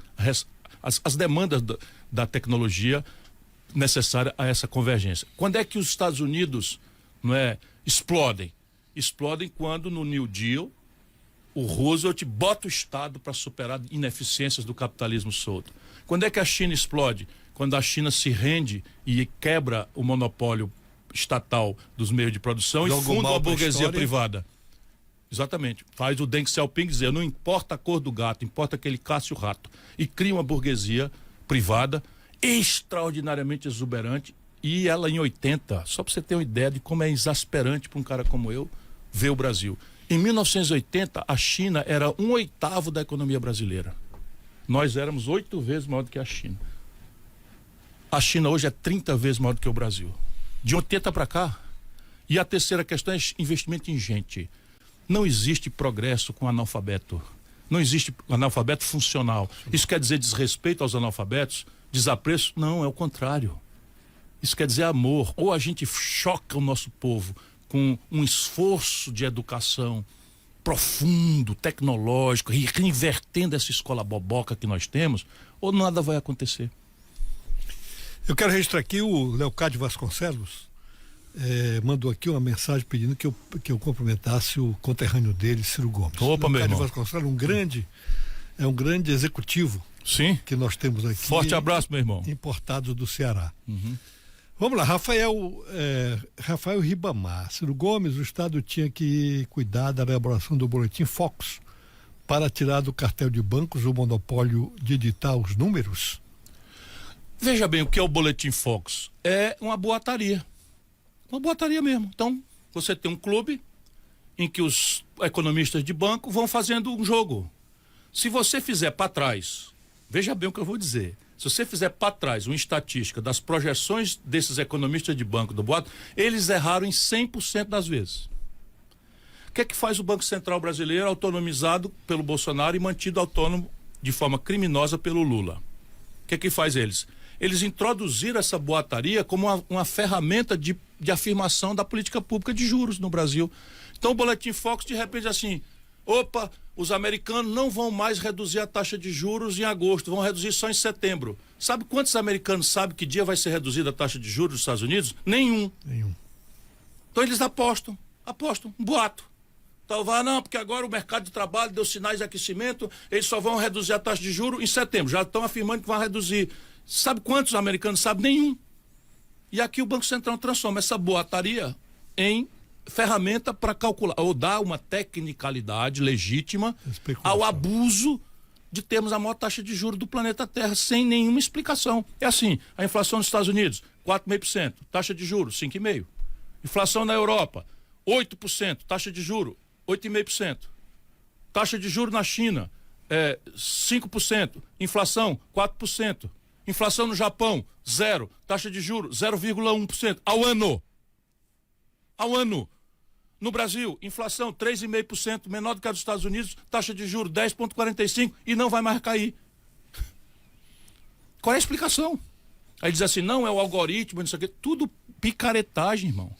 demandas da tecnologia necessária a essa convergência. Quando é que os Estados Unidos explodem? Explodem quando no New Deal o Roosevelt bota o Estado para superar ineficiências do capitalismo solto. Quando é que a China explode? Quando a China se rende e quebra o monopólio estatal dos meios de produção e funda a burguesia privada. Exatamente. Faz o Deng Xiaoping dizer, não importa a cor do gato, importa que ele casse o rato. E cria uma burguesia privada extraordinariamente exuberante. E ela em 80, só para você ter uma ideia de como é exasperante para um cara como eu ver o Brasil. Em 1980, a China era 1/8 da economia brasileira. Nós éramos 8 vezes maior do que a China. A China hoje é 30 vezes maior do que o Brasil. De 80 para cá. E a terceira questão é investimento em gente. Não existe progresso com analfabeto. Não existe analfabeto funcional. Isso quer dizer desrespeito aos analfabetos? Desapreço? Não, é o contrário. Isso quer dizer amor. Ou a gente choca o nosso povo com um esforço de educação profundo, tecnológico, reinvertendo essa escola boboca que nós temos, ou nada vai acontecer. Eu quero registrar aqui o Leocádio Vasconcelos, mandou aqui uma mensagem pedindo que eu cumprimentasse o conterrâneo dele, Ciro Gomes. Opa, meu irmão. Leocádio Vasconcelos é um grande executivo. Sim. Que nós temos aqui. Forte abraço, meu irmão. Importado do Ceará. Uhum. Vamos lá, Rafael Ribamar. Ciro Gomes, o Estado tinha que cuidar da elaboração do boletim Focus para tirar do cartel de bancos o monopólio de editar os números? Veja bem, o que é o boletim Focus? É uma boataria. Uma boataria mesmo. Então, você tem um clube em que os economistas de banco vão fazendo um jogo. Se você fizer para trás, veja bem o que eu vou dizer. Se você fizer para trás uma estatística das projeções desses economistas de banco do boato, eles erraram em 100% das vezes. O que é que faz o Banco Central brasileiro, autonomizado pelo Bolsonaro e mantido autônomo de forma criminosa pelo Lula? O que é que faz eles? Eles introduziram essa boataria como uma ferramenta de afirmação da política pública de juros no Brasil. Então o Boletim Focus, de repente, assim, opa, os americanos não vão mais reduzir a taxa de juros em agosto, vão reduzir só em setembro. Sabe quantos americanos sabem que dia vai ser reduzida a taxa de juros dos Estados Unidos? Nenhum. Então eles apostam, um boato. Então não, porque agora o mercado de trabalho deu sinais de aquecimento, eles só vão reduzir a taxa de juros em setembro, já estão afirmando que vão reduzir. Sabe quantos americanos sabem? Nenhum. E aqui o Banco Central transforma essa boataria em ferramenta para calcular, ou dar uma tecnicalidade legítima ao abuso de termos a maior taxa de juros do planeta Terra, sem nenhuma explicação. É assim, a inflação nos Estados Unidos, 4,5%, taxa de juros, 5,5%. Inflação na Europa, 8%, taxa de juros, 8,5%. Taxa de juros na China, 5%, inflação, 4%. Inflação no Japão, 0%, taxa de juros, 0,1% ao ano. No Brasil, inflação 3,5%, menor do que a dos Estados Unidos, taxa de juros 10,45% e não vai mais cair. Qual é a explicação? Aí diz assim, não, é o algoritmo, não sei o quê. Tudo picaretagem, irmão.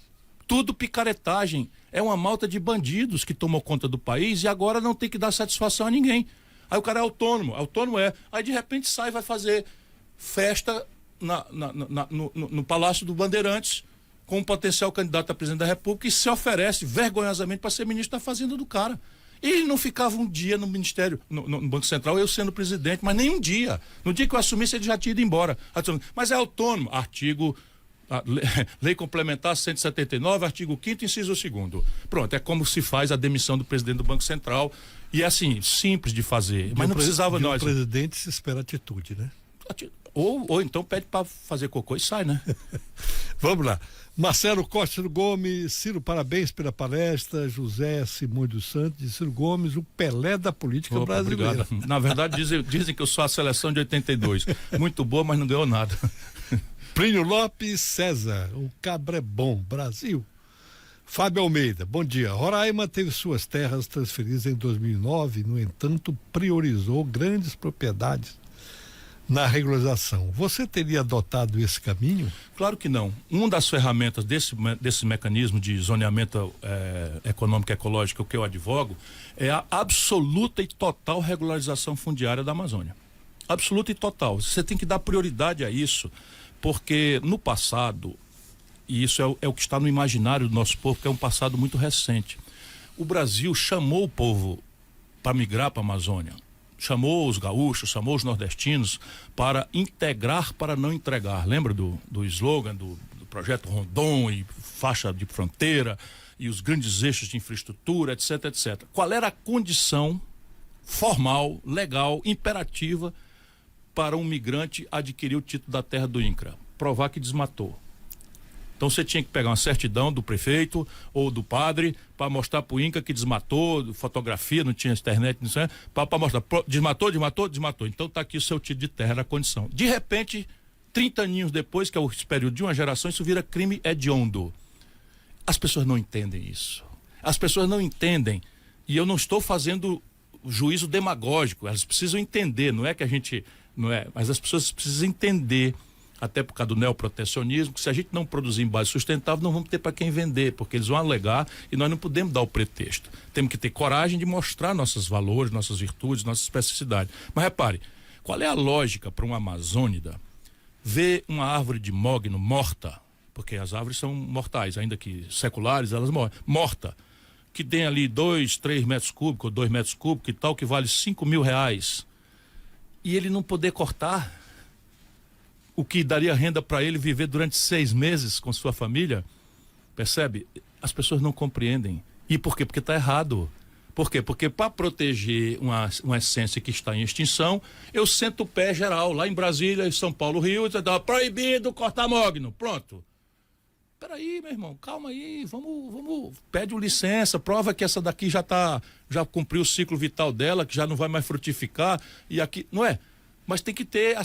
Tudo picaretagem. É uma malta de bandidos que tomou conta do país e agora não tem que dar satisfação a ninguém. Aí o cara é autônomo é. Aí de repente sai e vai fazer festa no Palácio do Bandeirantes com um potencial candidato a presidente da República e se oferece vergonhosamente para ser ministro da Fazenda do cara. E ele não ficava um dia no Ministério, no Banco Central, eu sendo presidente, mas nem um dia. No dia que eu assumisse, ele já tinha ido embora. Mas é autônomo. Lei Complementar 179, artigo 5º, inciso 2º. Pronto, é como se faz a demissão do presidente do Banco Central. E é assim, simples de fazer. Mas não precisava nós. O presidente se espera atitude, né? Ou então pede para fazer cocô e sai, né? Vamos lá. Marcelo Costa Gomes, Ciro, parabéns pela palestra. José Simões dos Santos, de Ciro Gomes, o Pelé da política brasileira. Obrigado. Na verdade, dizem que eu sou a seleção de 82. Muito boa, mas não ganhou nada. Plínio Lopes César, o cabra é bom, Brasil. Fábio Almeida, bom dia. Roraima teve suas terras transferidas em 2009, no entanto, priorizou grandes propriedades na regularização. Você teria adotado esse caminho? Claro que não. Uma das ferramentas desse mecanismo de zoneamento econômico e ecológico que eu advogo é a absoluta e total regularização fundiária da Amazônia. Absoluta e total. Você tem que dar prioridade a isso, porque no passado, e isso é o que está no imaginário do nosso povo, que é um passado muito recente, o Brasil chamou o povo para migrar para a Amazônia. Chamou os gaúchos, chamou os nordestinos para integrar, para não entregar. Lembra do slogan do projeto Rondon e faixa de fronteira e os grandes eixos de infraestrutura, etc, etc. Qual era a condição formal, legal, imperativa para um migrante adquirir o título da terra do INCRA? Provar que desmatou. Então você tinha que pegar uma certidão do prefeito ou do padre para mostrar para o INCRA que desmatou, fotografia, não tinha internet, não sei, para mostrar, desmatou. Então está aqui o seu título de terra, era a condição. De repente, 30 aninhos depois, que é o período de uma geração, isso vira crime hediondo. As pessoas não entendem isso. As pessoas não entendem, e eu não estou fazendo juízo demagógico, elas precisam entender, não é que a gente, não é, mas as pessoas precisam entender, até por causa do neoprotecionismo, que se a gente não produzir em base sustentável, não vamos ter para quem vender, porque eles vão alegar e nós não podemos dar o pretexto. Temos que ter coragem de mostrar nossos valores, nossas virtudes, nossas especificidades. Mas repare, qual é a lógica para um amazônida ver uma árvore de mogno morta, porque as árvores são mortais, ainda que seculares, elas morrem, morta, que tem ali 2, 3 metros cúbicos, ou 2 metros cúbicos e tal, que vale R$5.000, e ele não poder cortar o que daria renda para ele viver durante 6 meses com sua família, percebe? As pessoas não compreendem. E por quê? Porque está errado. Por quê? Porque para proteger uma essência que está em extinção, eu sento o pé geral, lá em Brasília, em São Paulo, Rio, proibido cortar mogno. Pronto. Peraí, meu irmão, calma aí, vamos, pede licença, prova que essa daqui já cumpriu o ciclo vital dela, que já não vai mais frutificar, e aqui, não é? Mas tem que ter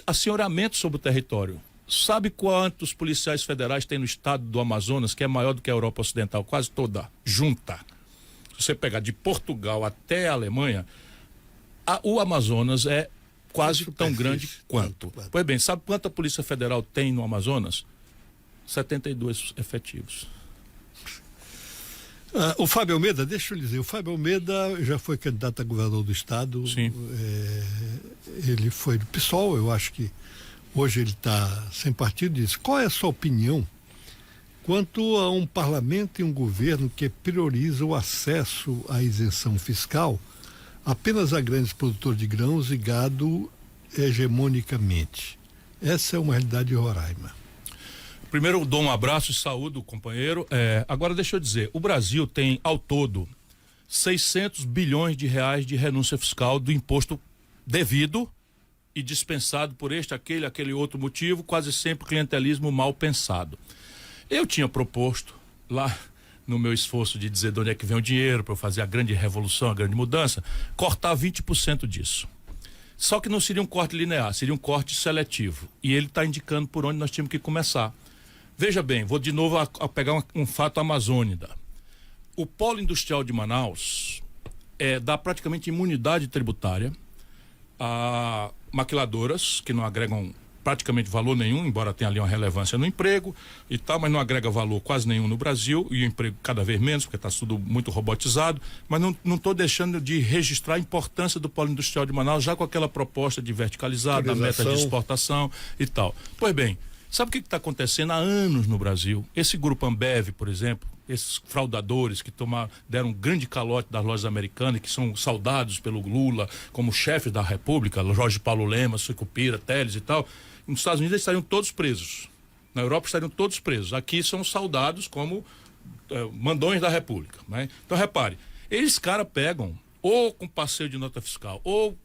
assenhoramento sobre o território. Sabe quantos policiais federais tem no estado do Amazonas, que é maior do que a Europa Ocidental, quase toda, junta? Se você pegar de Portugal até a Alemanha, o Amazonas é quase tão grande quanto. Pois bem, sabe quanta Polícia Federal tem no Amazonas? 72 efetivos. O Fábio Almeida, deixa eu lhe dizer, o Fábio Almeida já foi candidato a governador do estado. Sim. Ele foi do PSOL, eu acho que hoje ele está sem partido. Diz, qual é a sua opinião quanto a um parlamento e um governo que prioriza o acesso à isenção fiscal apenas a grandes produtores de grãos e gado hegemonicamente? Essa é uma realidade de Roraima. Primeiro eu dou um abraço e saúdo o companheiro. Agora deixa eu dizer, o Brasil tem ao todo 600 bilhões de reais de renúncia fiscal do imposto devido e dispensado por aquele outro motivo, quase sempre clientelismo mal pensado. Eu tinha proposto lá no meu esforço de dizer de onde é que vem o dinheiro para eu fazer a grande revolução, a grande mudança, cortar 20% disso. Só que não seria um corte linear, seria um corte seletivo. E ele está indicando por onde nós tínhamos que começar. Veja bem, vou de novo a pegar um fato amazônida. o polo industrial de Manaus dá praticamente imunidade tributária a maquiladoras que não agregam praticamente valor nenhum, embora tenha ali uma relevância no emprego e tal, mas não agrega valor quase nenhum no Brasil, e o emprego cada vez menos, porque está tudo muito robotizado, mas não estou deixando de registrar a importância do polo industrial de Manaus, já com aquela proposta de verticalizar, da meta de exportação e tal. Pois bem, sabe o que está acontecendo há anos no Brasil? Esse grupo Ambev, por exemplo, esses fraudadores que deram um grande calote das lojas americanas, que são saudados pelo Lula como chefes da República, Jorge Paulo Lema, Sucupira, Teles e tal. Nos Estados Unidos eles estariam todos presos. Na Europa estariam todos presos. Aqui são saudados como mandões da República, né? Então repare, eles caras pegam ou com passeio de nota fiscal ou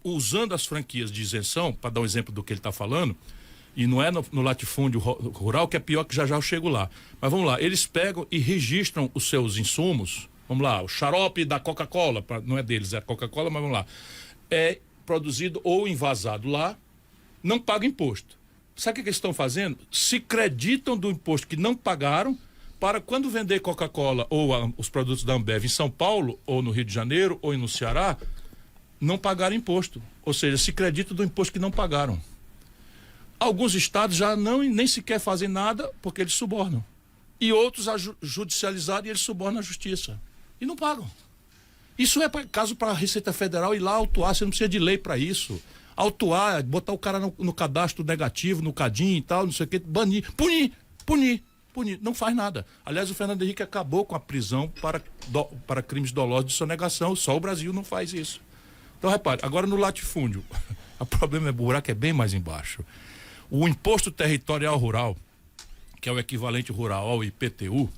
usando as franquias de isenção, para dar um exemplo do que ele está falando, e não é no latifúndio rural, que é pior, que já eu chego lá. Mas vamos lá, eles pegam e registram os seus insumos, vamos lá, o xarope da Coca-Cola, não é deles, é a Coca-Cola, mas vamos lá, é produzido ou envasado lá, não paga imposto. Sabe o que eles estão fazendo? Se creditam do imposto que não pagaram, para quando vender Coca-Cola ou os produtos da Ambev em São Paulo, ou no Rio de Janeiro, ou no Ceará, não pagaram imposto. Ou seja, se creditam do imposto que não pagaram. Alguns estados já nem sequer fazem nada porque eles subornam. E outros judicializaram e eles subornam a justiça. E não pagam. Isso é caso para a Receita Federal ir lá autuar, você não precisa de lei para isso. Autuar, botar o cara no cadastro negativo, no CADIM e tal, não sei o que, banir, punir. Não faz nada. Aliás, o Fernando Henrique acabou com a prisão para crimes dolosos de sonegação. Só o Brasil não faz isso. Então, repare, agora no latifúndio, o problema o buraco é bem mais embaixo. O Imposto Territorial Rural, que é o equivalente rural ao IPTU,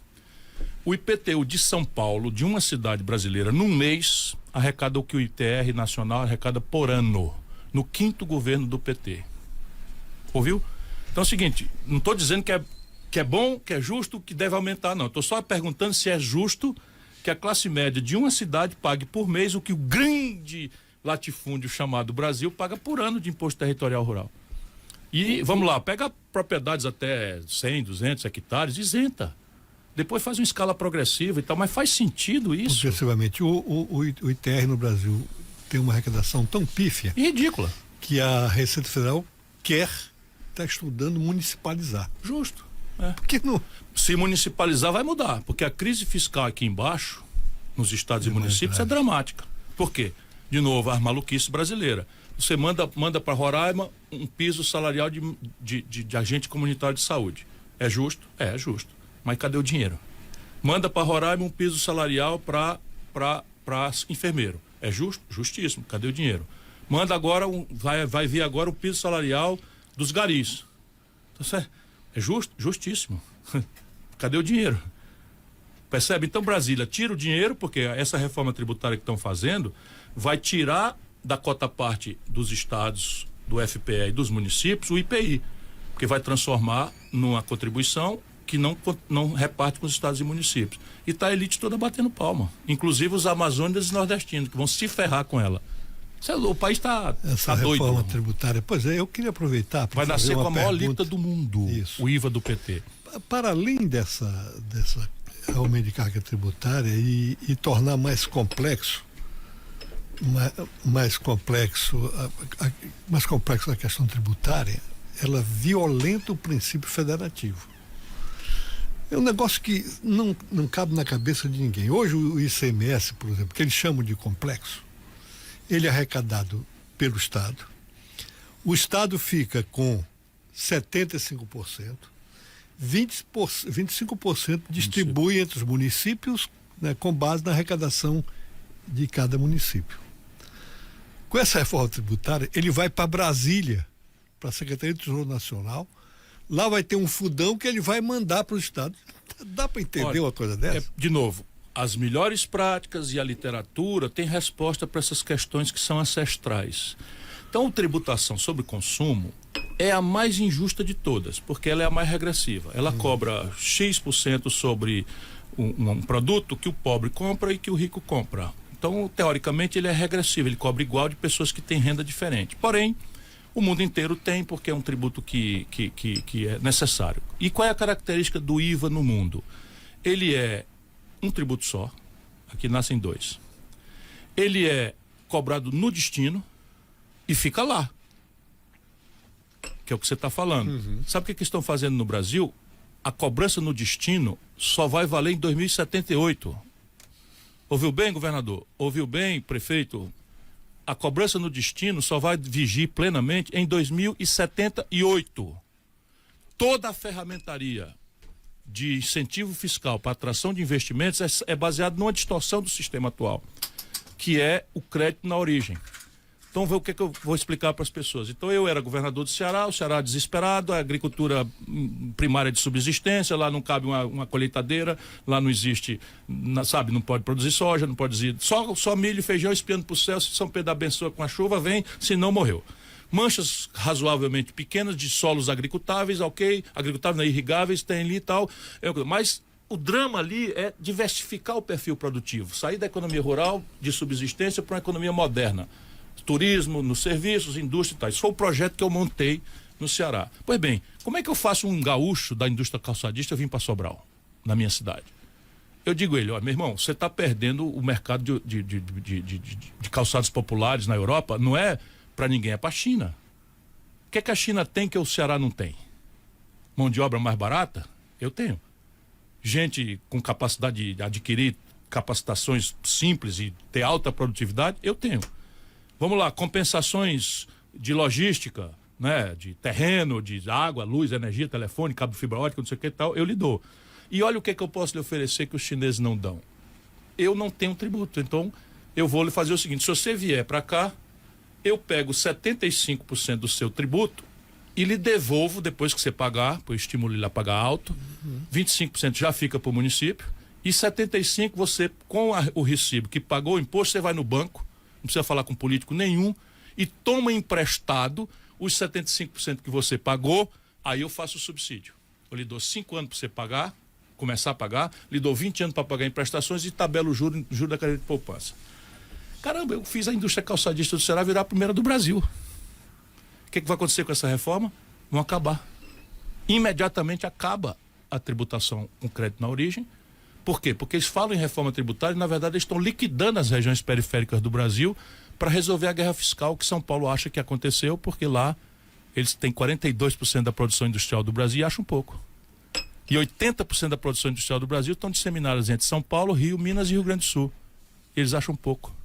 o IPTU de São Paulo, de uma cidade brasileira, num mês, arrecada o que o ITR nacional arrecada por ano, no 5º governo do PT. Ouviu? Então é o seguinte, não estou dizendo que é bom, que é justo, que deve aumentar, não. Estou só perguntando se é justo que a classe média de uma cidade pague por mês o que o grande latifúndio chamado Brasil paga por ano de imposto territorial rural. E vamos lá, pega propriedades até 100, 200 hectares, isenta. Depois faz uma escala progressiva e tal, mas faz sentido isso? Progressivamente. O ITR no Brasil tem uma arrecadação tão pífia. E ridícula. Que a Receita Federal está estudando municipalizar. Justo. Por que não? Se municipalizar vai mudar, porque a crise fiscal aqui embaixo, nos estados e municípios, é dramática. Por quê? De novo, a maluquice brasileira. Você manda para Roraima um piso salarial de agente comunitário de saúde. É justo? É justo. Mas cadê o dinheiro? Manda para Roraima um piso salarial para enfermeiro. É justo? Justíssimo. Cadê o dinheiro? Manda agora, vai vir agora o piso salarial dos garis. Então, é justo? Justíssimo. Cadê o dinheiro? Percebe? Então Brasília tira o dinheiro, porque essa reforma tributária que estão fazendo vai tirar da cota parte dos estados, do FPE e dos municípios, o IPI, porque vai transformar numa contribuição que não reparte com os estados e municípios. E está a elite toda batendo palma, inclusive os amazônicos e nordestinos, que vão se ferrar com ela. O país está doido. Essa reforma tributária, pois é, eu queria aproveitar para vai nascer com a maior pergunta. alíquota do mundo, Isso. o IVA do PT. Para além dessa aumento de carga tributária e tornar mais complexo a questão tributária, ela violenta o princípio federativo. É um negócio que não cabe na cabeça de ninguém. Hoje o ICMS, por exemplo, que eles chamam de complexo, ele é arrecadado pelo Estado. O Estado fica com 75%, 25% distribui entre os municípios, né, com base na arrecadação de cada município. Com essa reforma tributária, ele vai para Brasília, para a Secretaria do Tesouro Nacional. Lá vai ter um fundão que ele vai mandar para o Estado. Dá para entender uma coisa dessa? De novo, as melhores práticas e a literatura têm resposta para essas questões que são ancestrais. Então, a tributação sobre consumo é a mais injusta de todas, porque ela é a mais regressiva. Ela cobra X% sobre um produto que o pobre compra e que o rico compra. Então, teoricamente, ele é regressivo, ele cobra igual de pessoas que têm renda diferente. Porém, o mundo inteiro tem, porque é um tributo que é necessário. E qual é a característica do IVA no mundo? Ele é um tributo só, aqui nascem dois. Ele é cobrado no destino e fica lá, que é o que você está falando. Sabe o que estão fazendo no Brasil? A cobrança no destino só vai valer em 2078. Ouviu bem, governador? Ouviu bem, prefeito? A cobrança no destino só vai vigir plenamente em 2078. Toda a ferramentaria de incentivo fiscal para atração de investimentos é baseada numa distorção do sistema atual, que é o crédito na origem. Então, o que eu vou explicar para as pessoas? Então, eu era governador do Ceará, o Ceará desesperado, a agricultura primária de subsistência, lá não cabe uma colheitadeira, lá não existe, sabe, não pode produzir soja, não pode dizer, só milho e feijão espiando para o céu, se São Pedro abençoa com a chuva, vem, se não morreu. Manchas razoavelmente pequenas de solos agricultáveis, ok, agricultáveis, não, irrigáveis, tem ali e tal, mas o drama ali é diversificar o perfil produtivo, sair da economia rural de subsistência para uma economia moderna. Turismo, nos serviços, indústria e tal. Isso foi o projeto que eu montei no Ceará. Pois bem, como é que eu faço um gaúcho da indústria calçadista vir para Sobral, na minha cidade? Eu digo a ele, ó, meu irmão, você está perdendo o mercado de calçados populares na Europa, não é para ninguém, é para a China. O que é que a China tem que o Ceará não tem? Mão de obra mais barata? Eu tenho. Gente com capacidade de adquirir capacitações simples e ter alta produtividade? Eu tenho. Vamos lá, compensações de logística, né, de terreno, de água, luz, energia, telefone, cabo de fibra ótica, não sei o que e tal, eu lhe dou. E olha o que eu posso lhe oferecer que os chineses não dão. Eu não tenho tributo, então eu vou lhe fazer o seguinte, se você vier para cá, eu pego 75% do seu tributo e lhe devolvo depois que você pagar, pois estimulo ele a pagar alto, 25% já fica para o município e 75% você, com o recibo que pagou o imposto, você vai no banco, não precisa falar com político nenhum, e toma emprestado os 75% que você pagou, aí eu faço o subsídio. Eu lhe dou 5 anos para você pagar, começar a pagar, lhe dou 20 anos para pagar em prestações e tabelo o juro da crédito de poupança. Caramba, eu fiz a indústria calçadista do Ceará virar a primeira do Brasil. O que vai acontecer com essa reforma? Vão acabar. Imediatamente acaba a tributação com crédito na origem. Por quê? Porque eles falam em reforma tributária e, na verdade, eles estão liquidando as regiões periféricas do Brasil para resolver a guerra fiscal que São Paulo acha que aconteceu, porque lá eles têm 42% da produção industrial do Brasil e acham pouco. E 80% da produção industrial do Brasil estão disseminadas entre São Paulo, Rio, Minas e Rio Grande do Sul. Eles acham pouco.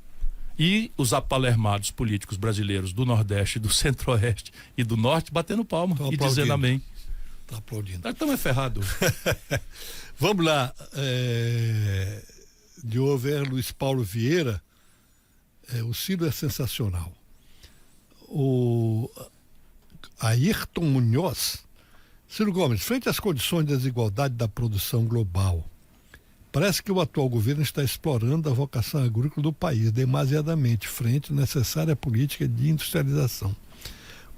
E os apalermados políticos brasileiros do Nordeste, do Centro-Oeste e do Norte batendo palma e dizendo amém. Está aplaudindo. Nós estamos ferrados. Vamos lá, de governo Luiz Paulo Vieira, o Ciro é sensacional. O Ayrton Munhoz, Ciro Gomes, frente às condições de desigualdade da produção global, parece que o atual governo está explorando a vocação agrícola do país demasiadamente frente à necessária política de industrialização.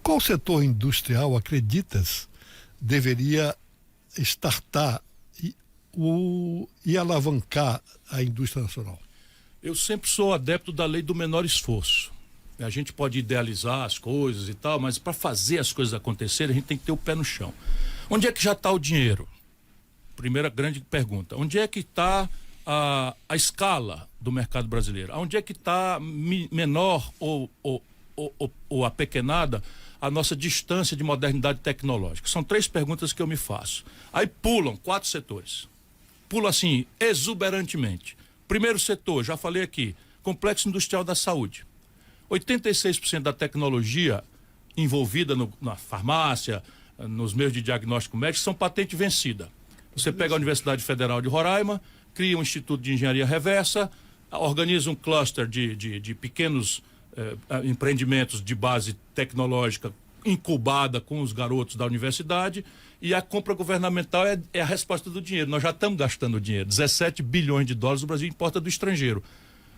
Qual setor industrial, acreditas, deveria startar e alavancar a indústria nacional? Eu sempre sou adepto da lei do menor esforço. A gente pode idealizar as coisas e tal, mas para fazer as coisas acontecerem, a gente tem que ter o pé no chão. Onde é que já está o dinheiro? Primeira grande pergunta. Onde é que está a escala do mercado brasileiro? Onde é que está menor ou apequenada a nossa distância de modernidade tecnológica? São 3 perguntas que eu me faço. Aí pulam 4 setores. Pulam assim, exuberantemente. Primeiro setor, já falei aqui, complexo industrial da saúde. 86% da tecnologia envolvida na farmácia, nos meios de diagnóstico médico, são patente vencida. Você pega a Universidade Federal de Roraima, cria um instituto de engenharia reversa, organiza um cluster de pequenos empreendimentos de base tecnológica incubada com os garotos da universidade, e a compra governamental é a resposta do dinheiro. Nós já estamos gastando dinheiro, 17 bilhões de dólares o Brasil importa do estrangeiro.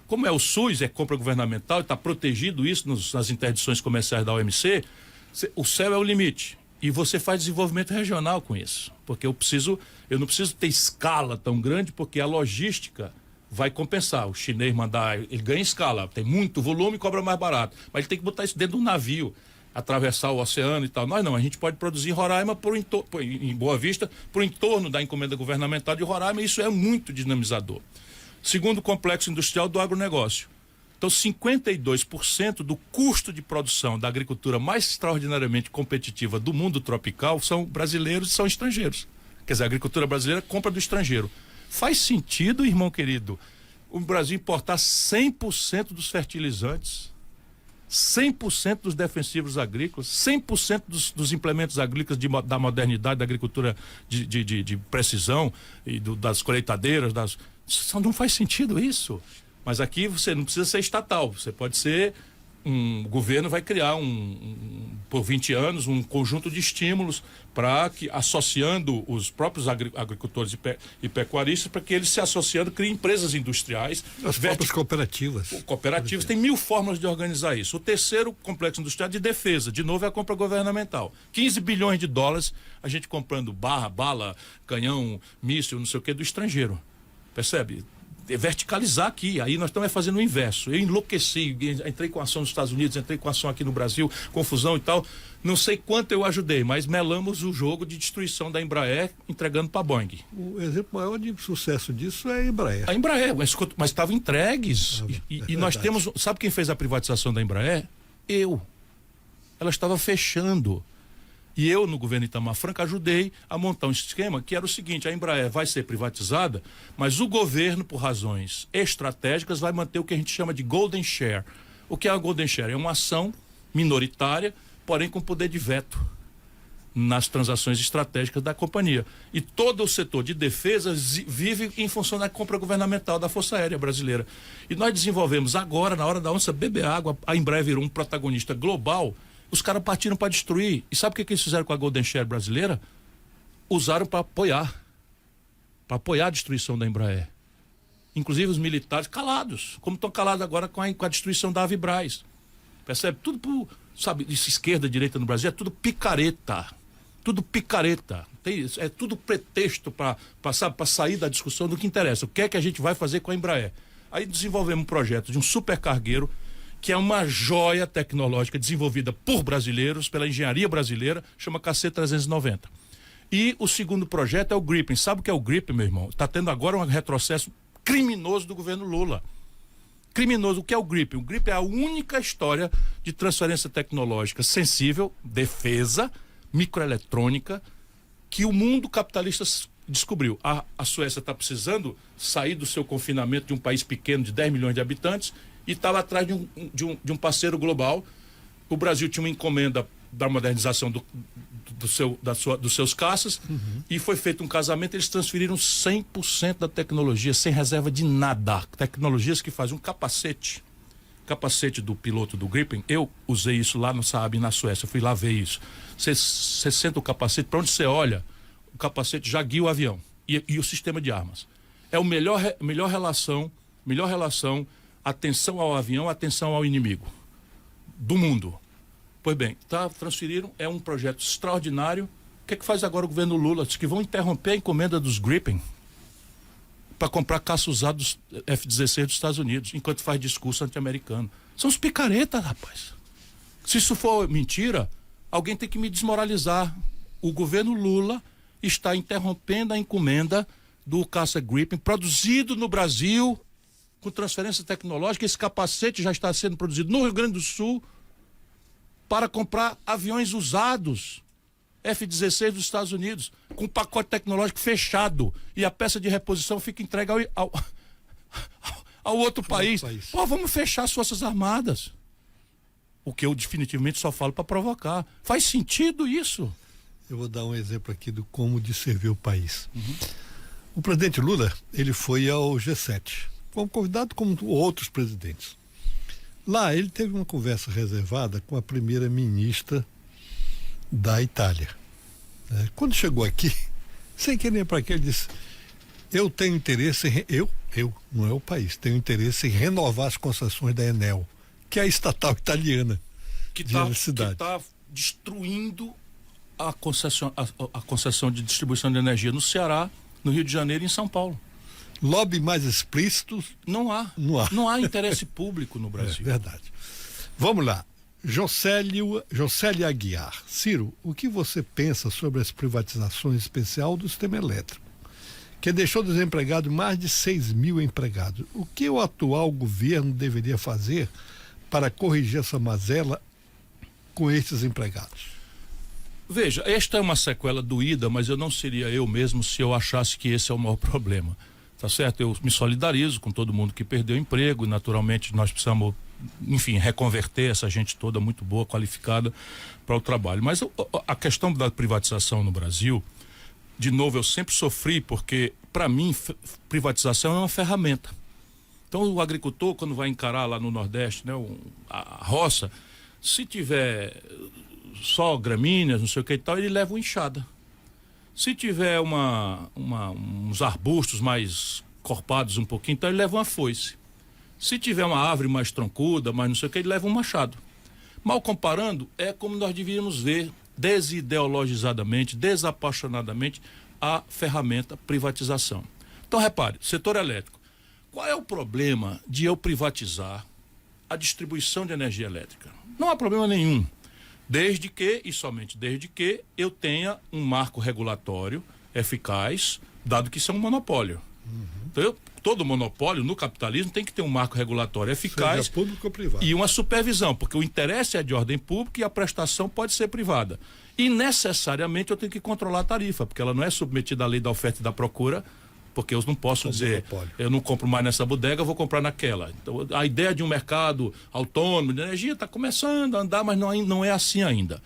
Como é o SUS, é compra governamental, está protegido isso nas interdições comerciais da OMC, o céu é o limite. E você faz desenvolvimento regional com isso. Porque eu não preciso ter escala tão grande, porque a logística vai compensar. O chinês ele ganha escala, tem muito volume e cobra mais barato. Mas ele tem que botar isso dentro de um navio. atravessar o oceano e tal. Nós não, a gente pode produzir em Roraima, em Boa Vista, por entorno da encomenda governamental de Roraima, e isso é muito dinamizador. Segundo, o complexo industrial do agronegócio. Então, 52% do custo de produção da agricultura mais extraordinariamente competitiva do mundo tropical são brasileiros e são estrangeiros. Quer dizer, a agricultura brasileira compra do estrangeiro. Faz sentido, irmão querido, o Brasil importar 100% dos fertilizantes, 100% dos defensivos agrícolas, 100% dos implementos agrícolas da modernidade, da agricultura de precisão, e das colheitadeiras, não faz sentido isso. Mas aqui você não precisa ser estatal, você pode ser, o governo vai criar por 20 anos um conjunto de estímulos para que, associando os próprios agricultores e pecuaristas, para que eles se associando criem empresas industriais. As próprias cooperativas. Cooperativas, tem 1000 formas de organizar isso. O terceiro complexo industrial de defesa, de novo, é a compra governamental. 15 bilhões de dólares, a gente comprando bala, canhão, míssil, não sei o que, do estrangeiro. Percebe? Verticalizar aqui, aí nós estamos fazendo o inverso. Eu enlouqueci, entrei com ação nos Estados Unidos, entrei com ação aqui no Brasil, confusão e tal, não sei quanto eu ajudei, mas melamos o jogo de destruição da Embraer, entregando para a Boeing. O exemplo maior de sucesso disso é a Embraer. A Embraer, mas estavam entregues, e nós temos, sabe quem fez a privatização da Embraer? Eu. Ela estava fechando. E eu, no governo Itamar Franco, ajudei a montar um esquema que era o seguinte: a Embraer vai ser privatizada, mas o governo, por razões estratégicas, vai manter o que a gente chama de Golden Share. O que é a Golden Share? É uma ação minoritária, porém com poder de veto nas transações estratégicas da companhia. E todo o setor de defesa vive em função da compra governamental da Força Aérea Brasileira. E nós desenvolvemos agora, na hora da onça beber água, a Embraer virou um protagonista global. Os caras partiram para destruir. E sabe o que eles fizeram com a Golden Share brasileira? Usaram para apoiar a destruição da Embraer. Inclusive os militares calados, como estão calados agora com a destruição da Avibraz. Percebe? Tudo sabe, isso, esquerda, direita no Brasil, é tudo picareta. Tudo picareta. É tudo pretexto para sair da discussão do que interessa. O que é que a gente vai fazer com a Embraer? Aí desenvolvemos um projeto de um supercargueiro, que é uma joia tecnológica desenvolvida por brasileiros, pela engenharia brasileira, chama KC-390. E o segundo projeto é o Gripen. Sabe o que é o Gripen, meu irmão? Está tendo agora um retrocesso criminoso do governo Lula. Criminoso. O que é o Gripen? O Gripen é a única história de transferência tecnológica sensível, defesa, microeletrônica, que o mundo capitalista descobriu. A Suécia está precisando sair do seu confinamento de um país pequeno de 10 milhões de habitantes e estava atrás de um parceiro global. O Brasil tinha uma encomenda da modernização dos seus caças, e foi feito um casamento. Eles transferiram 100% da tecnologia, sem reserva de nada. Tecnologias que fazem um capacete do piloto do Gripen. Eu usei isso lá no Saab, na Suécia, fui lá ver isso. Você senta o capacete, para onde você olha, o capacete já guia o avião e o sistema de armas. É a melhor relação, atenção ao avião, atenção ao inimigo do mundo. Pois bem, transferiram, é um projeto extraordinário. O que é que faz agora o governo Lula? Diz que vão interromper a encomenda dos Gripen para comprar caça usados F-16 dos Estados Unidos, enquanto faz discurso anti-americano. São os picaretas, rapaz. Se isso for mentira, alguém tem que me desmoralizar. O governo Lula está interrompendo a encomenda do caça Gripen, produzido no Brasil, com transferência tecnológica. Esse capacete já está sendo produzido no Rio Grande do Sul para comprar aviões usados F-16 dos Estados Unidos, com pacote tecnológico fechado, e a peça de reposição fica entregue ao outro país. Pô, vamos fechar as Forças Armadas. O que eu definitivamente só falo para provocar. Faz sentido isso? Eu vou dar um exemplo aqui do como de servir o país. O presidente Lula, ele foi ao G7, como convidado como outros presidentes. Lá ele teve uma conversa reservada com a primeira-ministra da Itália. Quando chegou aqui, sem querer para quê, ele disse: eu tenho interesse em, não é o país, tenho interesse em renovar as concessões da Enel, que é a estatal italiana que de eletricidade. Que está destruindo a concessão de distribuição de energia no Ceará, no Rio de Janeiro e em São Paulo. Lobby mais explícito? Não há. Não há interesse público no Brasil. É verdade. Vamos lá. Jocélia Aguiar. Ciro, o que você pensa sobre as privatizações, em especial do sistema elétrico, que deixou desempregado mais de 6 mil empregados? O que o atual governo deveria fazer para corrigir essa mazela com esses empregados? Veja, esta é uma sequela doída, mas eu não seria eu mesmo se eu achasse que esse é o maior problema. Tá certo? Eu me solidarizo com todo mundo que perdeu emprego e naturalmente nós precisamos, enfim, reconverter essa gente toda muito boa, qualificada para o trabalho. Mas a questão da privatização no Brasil, de novo, eu sempre sofri porque, para mim, privatização é uma ferramenta. Então, o agricultor, quando vai encarar lá no Nordeste, né, a roça, se tiver só gramíneas, não sei o que e tal, ele leva uma enxada. Se tiver uns arbustos mais corpados um pouquinho, então ele leva uma foice. Se tiver uma árvore mais troncuda, mais não sei o que, ele leva um machado. Mal comparando, é como nós devíamos ver desideologizadamente, desapaixonadamente, a ferramenta privatização. Então, repare, setor elétrico. Qual é o problema de eu privatizar a distribuição de energia elétrica? Não há problema nenhum. Desde que, e somente desde que, eu tenha um marco regulatório eficaz, dado que isso é um monopólio. Então, todo monopólio no capitalismo tem que ter um marco regulatório eficaz, seja público ou privado, e uma supervisão, porque o interesse é de ordem pública e a prestação pode ser privada. E necessariamente eu tenho que controlar a tarifa, porque ela não é submetida à lei da oferta e da procura, porque eu não posso dizer, eu não compro mais nessa bodega, eu vou comprar naquela. Então, a ideia de um mercado autônomo de energia está começando a andar, mas não é assim ainda.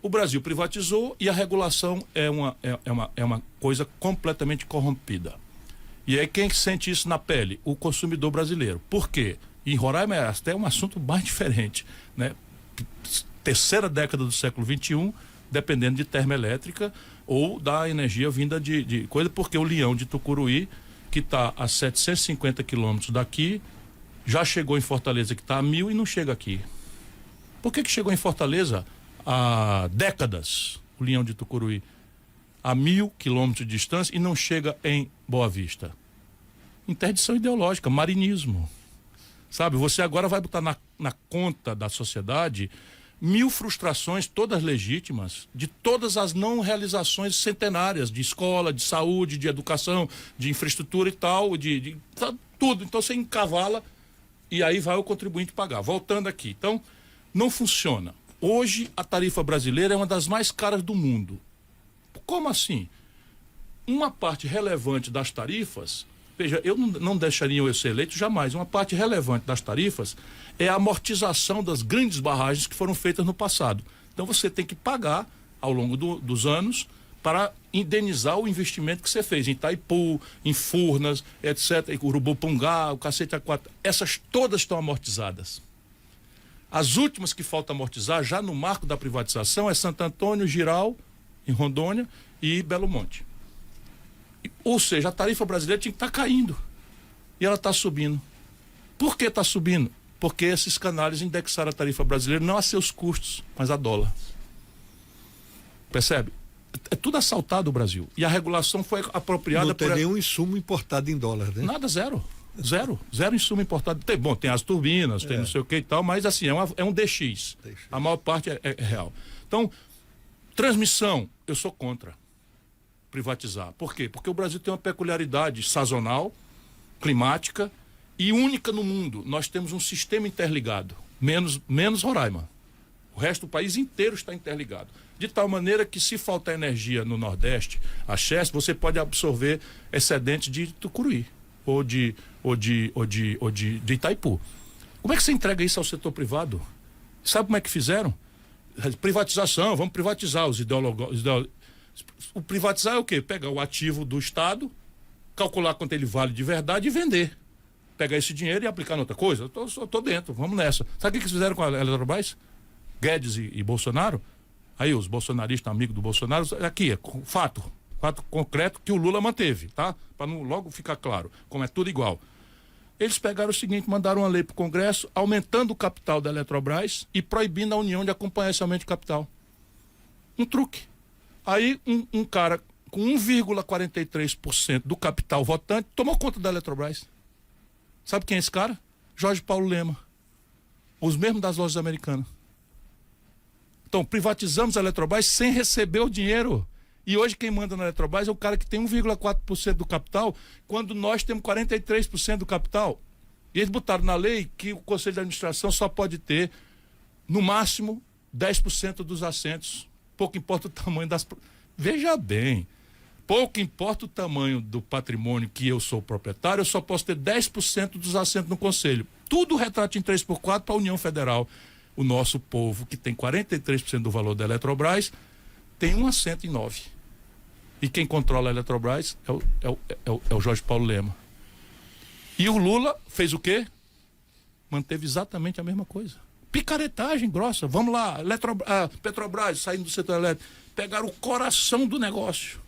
O Brasil privatizou e a regulação é uma coisa completamente corrompida. E aí quem sente isso na pele? O consumidor brasileiro. Por quê? Em Roraima é até um assunto mais diferente, né? Terceira década do século XXI, dependendo de termoelétrica ou da energia vinda de coisa, porque o Leão de Tucuruí, que está a 750 quilômetros daqui, já chegou em Fortaleza, que está a 1.000 e não chega aqui. Por que chegou em Fortaleza há décadas, o Leão de Tucuruí, a 1.000 quilômetros de distância, e não chega em Boa Vista? Interdição ideológica, marinismo. Sabe, você agora vai botar na conta da sociedade 1.000 frustrações, todas legítimas, de todas as não realizações centenárias, de escola, de saúde, de educação, de infraestrutura e tal, de tudo. Então você encavala e aí vai o contribuinte pagar. Voltando aqui, então, não funciona. Hoje a tarifa brasileira é uma das mais caras do mundo. Como assim? Uma parte relevante das tarifas, veja, eu não deixaria eu ser eleito jamais. Uma parte relevante das tarifas é a amortização das grandes barragens que foram feitas no passado. Então você tem que pagar ao longo dos anos para indenizar o investimento que você fez em Itaipu, em Furnas, etc., em Urubupungá, o cacete A4. Essas todas estão amortizadas. As últimas que faltam amortizar, já no marco da privatização, é Santo Antônio, Giral, em Rondônia, e Belo Monte. Ou seja, a tarifa brasileira tinha que estar caindo. E ela está subindo. Por que está subindo? Porque esses canais indexaram a tarifa brasileira não a seus custos, mas a dólar. Percebe? É tudo assaltado o Brasil. E a regulação foi apropriada... Não tem nenhum insumo importado em dólar, né? Nada, zero. Zero insumo importado. Tem as turbinas, tem não sei o que e tal, mas assim, é um DX. A maior parte é real. Então, transmissão, eu sou contra privatizar. Por quê? Porque o Brasil tem uma peculiaridade sazonal, climática e única no mundo. Nós temos um sistema interligado, menos Roraima. O resto do país inteiro está interligado. De tal maneira que, se faltar energia no Nordeste, a Chesf, você pode absorver excedentes de Tucuruí ou de Itaipu. Como é que você entrega isso ao setor privado? Sabe como é que fizeram? Privatização, vamos privatizar os ideólogos. O privatizar é o quê? Pegar o ativo do Estado, calcular quanto ele vale de verdade e vender. Pegar esse dinheiro e aplicar em outra coisa. Eu tô dentro, vamos nessa. Sabe o que eles fizeram com a Eletrobras? Guedes e Bolsonaro? Aí os bolsonaristas, amigos do Bolsonaro, aqui é fato concreto que o Lula manteve, tá? Para não logo ficar claro, como é tudo igual. Eles pegaram o seguinte, mandaram uma lei para o Congresso, aumentando o capital da Eletrobras e proibindo a União de acompanhar esse aumento de capital. Um truque. Aí um cara com 1,43% do capital votante tomou conta da Eletrobras. Sabe quem é esse cara? Jorge Paulo Lema. Os mesmos das lojas americanas. Então, privatizamos a Eletrobras sem receber o dinheiro. E hoje quem manda na Eletrobras é o cara que tem 1,4% do capital, quando nós temos 43% do capital. E eles botaram na lei que o Conselho de Administração só pode ter, no máximo, 10% dos assentos. Pouco importa o tamanho das... Veja bem, pouco importa o tamanho do patrimônio que eu sou proprietário, eu só posso ter 10% dos assentos no Conselho. Tudo retrato em 3x4 para a União Federal. O nosso povo, que tem 43% do valor da Eletrobras, tem um assento em 9. E quem controla a Eletrobras é o Jorge Paulo Lema. E o Lula fez o quê? Manteve exatamente a mesma coisa. Picaretagem grossa. Vamos lá, Petrobras, saindo do setor elétrico, pegaram o coração do negócio.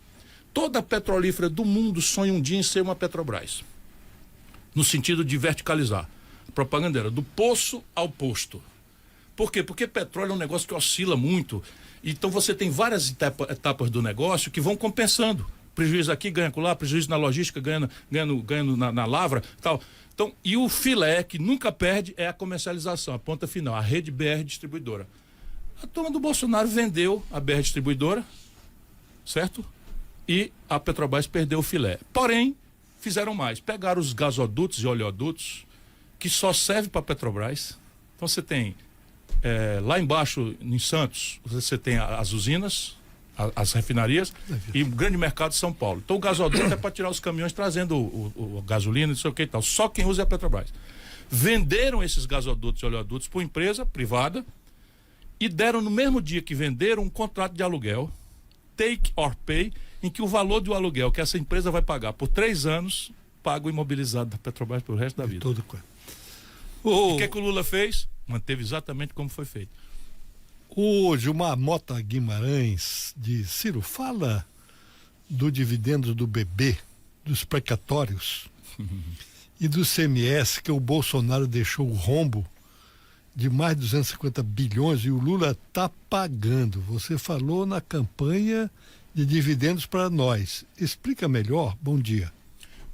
Toda petrolífera do mundo sonha um dia em ser uma Petrobras. No sentido de verticalizar. A propaganda era do poço ao posto. Por quê? Porque petróleo é um negócio que oscila muito. Então você tem várias etapas do negócio que vão compensando. Prejuízo aqui, ganha lá, prejuízo na logística, ganhando na lavra, tal. Então, e o filé que nunca perde é a comercialização, a ponta final, a rede BR Distribuidora. A turma do Bolsonaro vendeu a BR Distribuidora, certo? E a Petrobras perdeu o filé. Porém, fizeram mais. Pegaram os gasodutos e oleodutos, que só servem para a Petrobras. Então você tem, lá embaixo, em Santos, você tem as usinas, as refinarias e o grande mercado de São Paulo. Então o gasoduto é para tirar os caminhões trazendo o gasolina, não sei o que e tal. Só quem usa é a Petrobras. Venderam esses gasodutos e oleodutos para uma empresa privada e deram no mesmo dia que venderam um contrato de aluguel, take or pay, em que o valor do aluguel que essa empresa vai pagar por 3 anos, paga o imobilizado da Petrobras pelo resto da vida. Todo quanto. O que o Lula fez? Manteve exatamente como foi feito. O Gilmar Mota Guimarães de Ciro, fala do dividendo do BB, dos precatórios e do CMS, que o Bolsonaro deixou o rombo de mais de 250 bilhões e o Lula está pagando. Você falou na campanha de dividendos para nós. Explica melhor. Bom dia.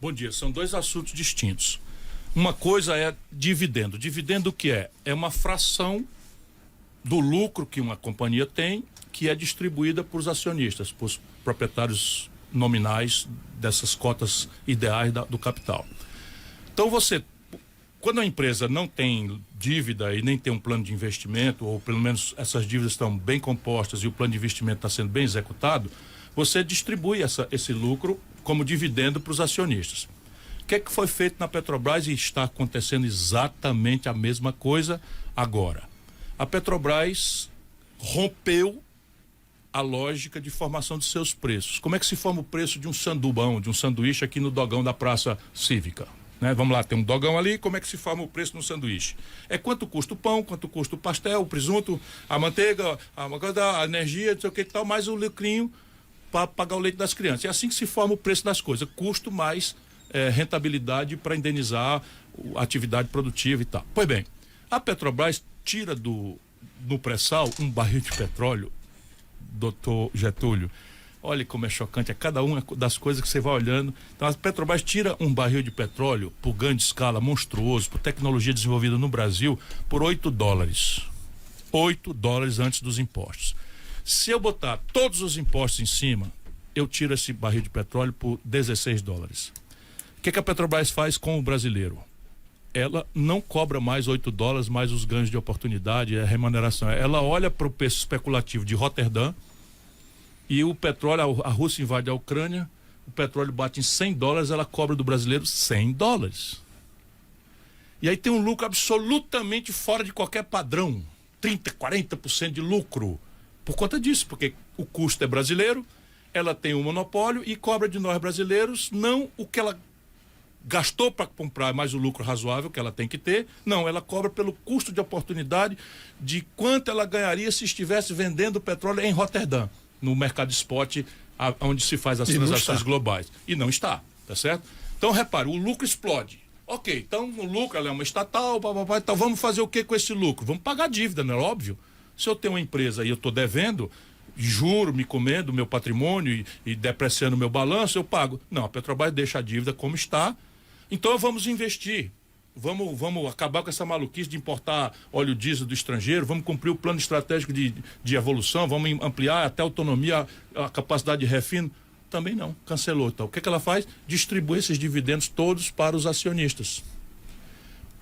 Bom dia. São 2 assuntos distintos. Uma coisa é dividendo. Dividendo o que é? É uma fração do lucro que uma companhia tem, que é distribuída para os acionistas, para os proprietários nominais dessas cotas ideais do capital. Então quando a empresa não tem dívida e nem tem um plano de investimento, ou pelo menos essas dívidas estão bem compostas e o plano de investimento está sendo bem executado, você distribui esse lucro como dividendo para os acionistas. O que é que foi feito na Petrobras e está acontecendo exatamente a mesma coisa agora? A Petrobras rompeu a lógica de formação de seus preços. Como é que se forma o preço de um sandubão, de um sanduíche aqui no dogão da Praça Cívica? Né? Vamos lá, tem um dogão ali, como é que se forma o preço no sanduíche? É quanto custa o pão, quanto custa o pastel, o presunto, a manteiga, a energia, não sei o que e tal, mais o lucrinho para pagar o leite das crianças. É assim que se forma o preço das coisas, custo mais rentabilidade para indenizar a atividade produtiva e tal. Pois bem, a Petrobras tira no pré-sal um barril de petróleo, doutor Getúlio. Olha como é chocante, é cada uma das coisas que você vai olhando. Então a Petrobras tira um barril de petróleo por ganho de escala monstruoso, por tecnologia desenvolvida no Brasil, por $8. $8 antes dos impostos. Se eu botar todos os impostos em cima, eu tiro esse barril de petróleo por $16. O que a Petrobras faz com o brasileiro? Ela não cobra mais $8 mais os ganhos de oportunidade, a remuneração. Ela olha para o preço especulativo de Roterdã e o petróleo, a Rússia invade a Ucrânia, o petróleo bate em $100, ela cobra do brasileiro $100. E aí tem um lucro absolutamente fora de qualquer padrão, 30%, 40% de lucro, por conta disso, porque o custo é brasileiro, ela tem um monopólio e cobra de nós brasileiros não o que ela gastou para comprar mais o lucro razoável que ela tem que ter, não, ela cobra pelo custo de oportunidade de quanto ela ganharia se estivesse vendendo petróleo em Roterdã, no mercado spot, onde se faz as transações globais. E não está, tá certo? Então, repare, o lucro explode. Ok, então o lucro, ela é uma estatal, então vamos fazer o que com esse lucro? Vamos pagar dívida, não é óbvio? Se eu tenho uma empresa e eu estou devendo, juro, me comendo meu patrimônio e depreciando meu balanço, eu pago. Não, a Petrobras deixa a dívida como está. Então vamos investir. Vamos acabar com essa maluquice de importar óleo diesel do estrangeiro, vamos cumprir o plano estratégico de evolução, vamos ampliar até a autonomia, a capacidade de refino. Também não, cancelou. Então, o que ela faz? Distribui esses dividendos todos para os acionistas.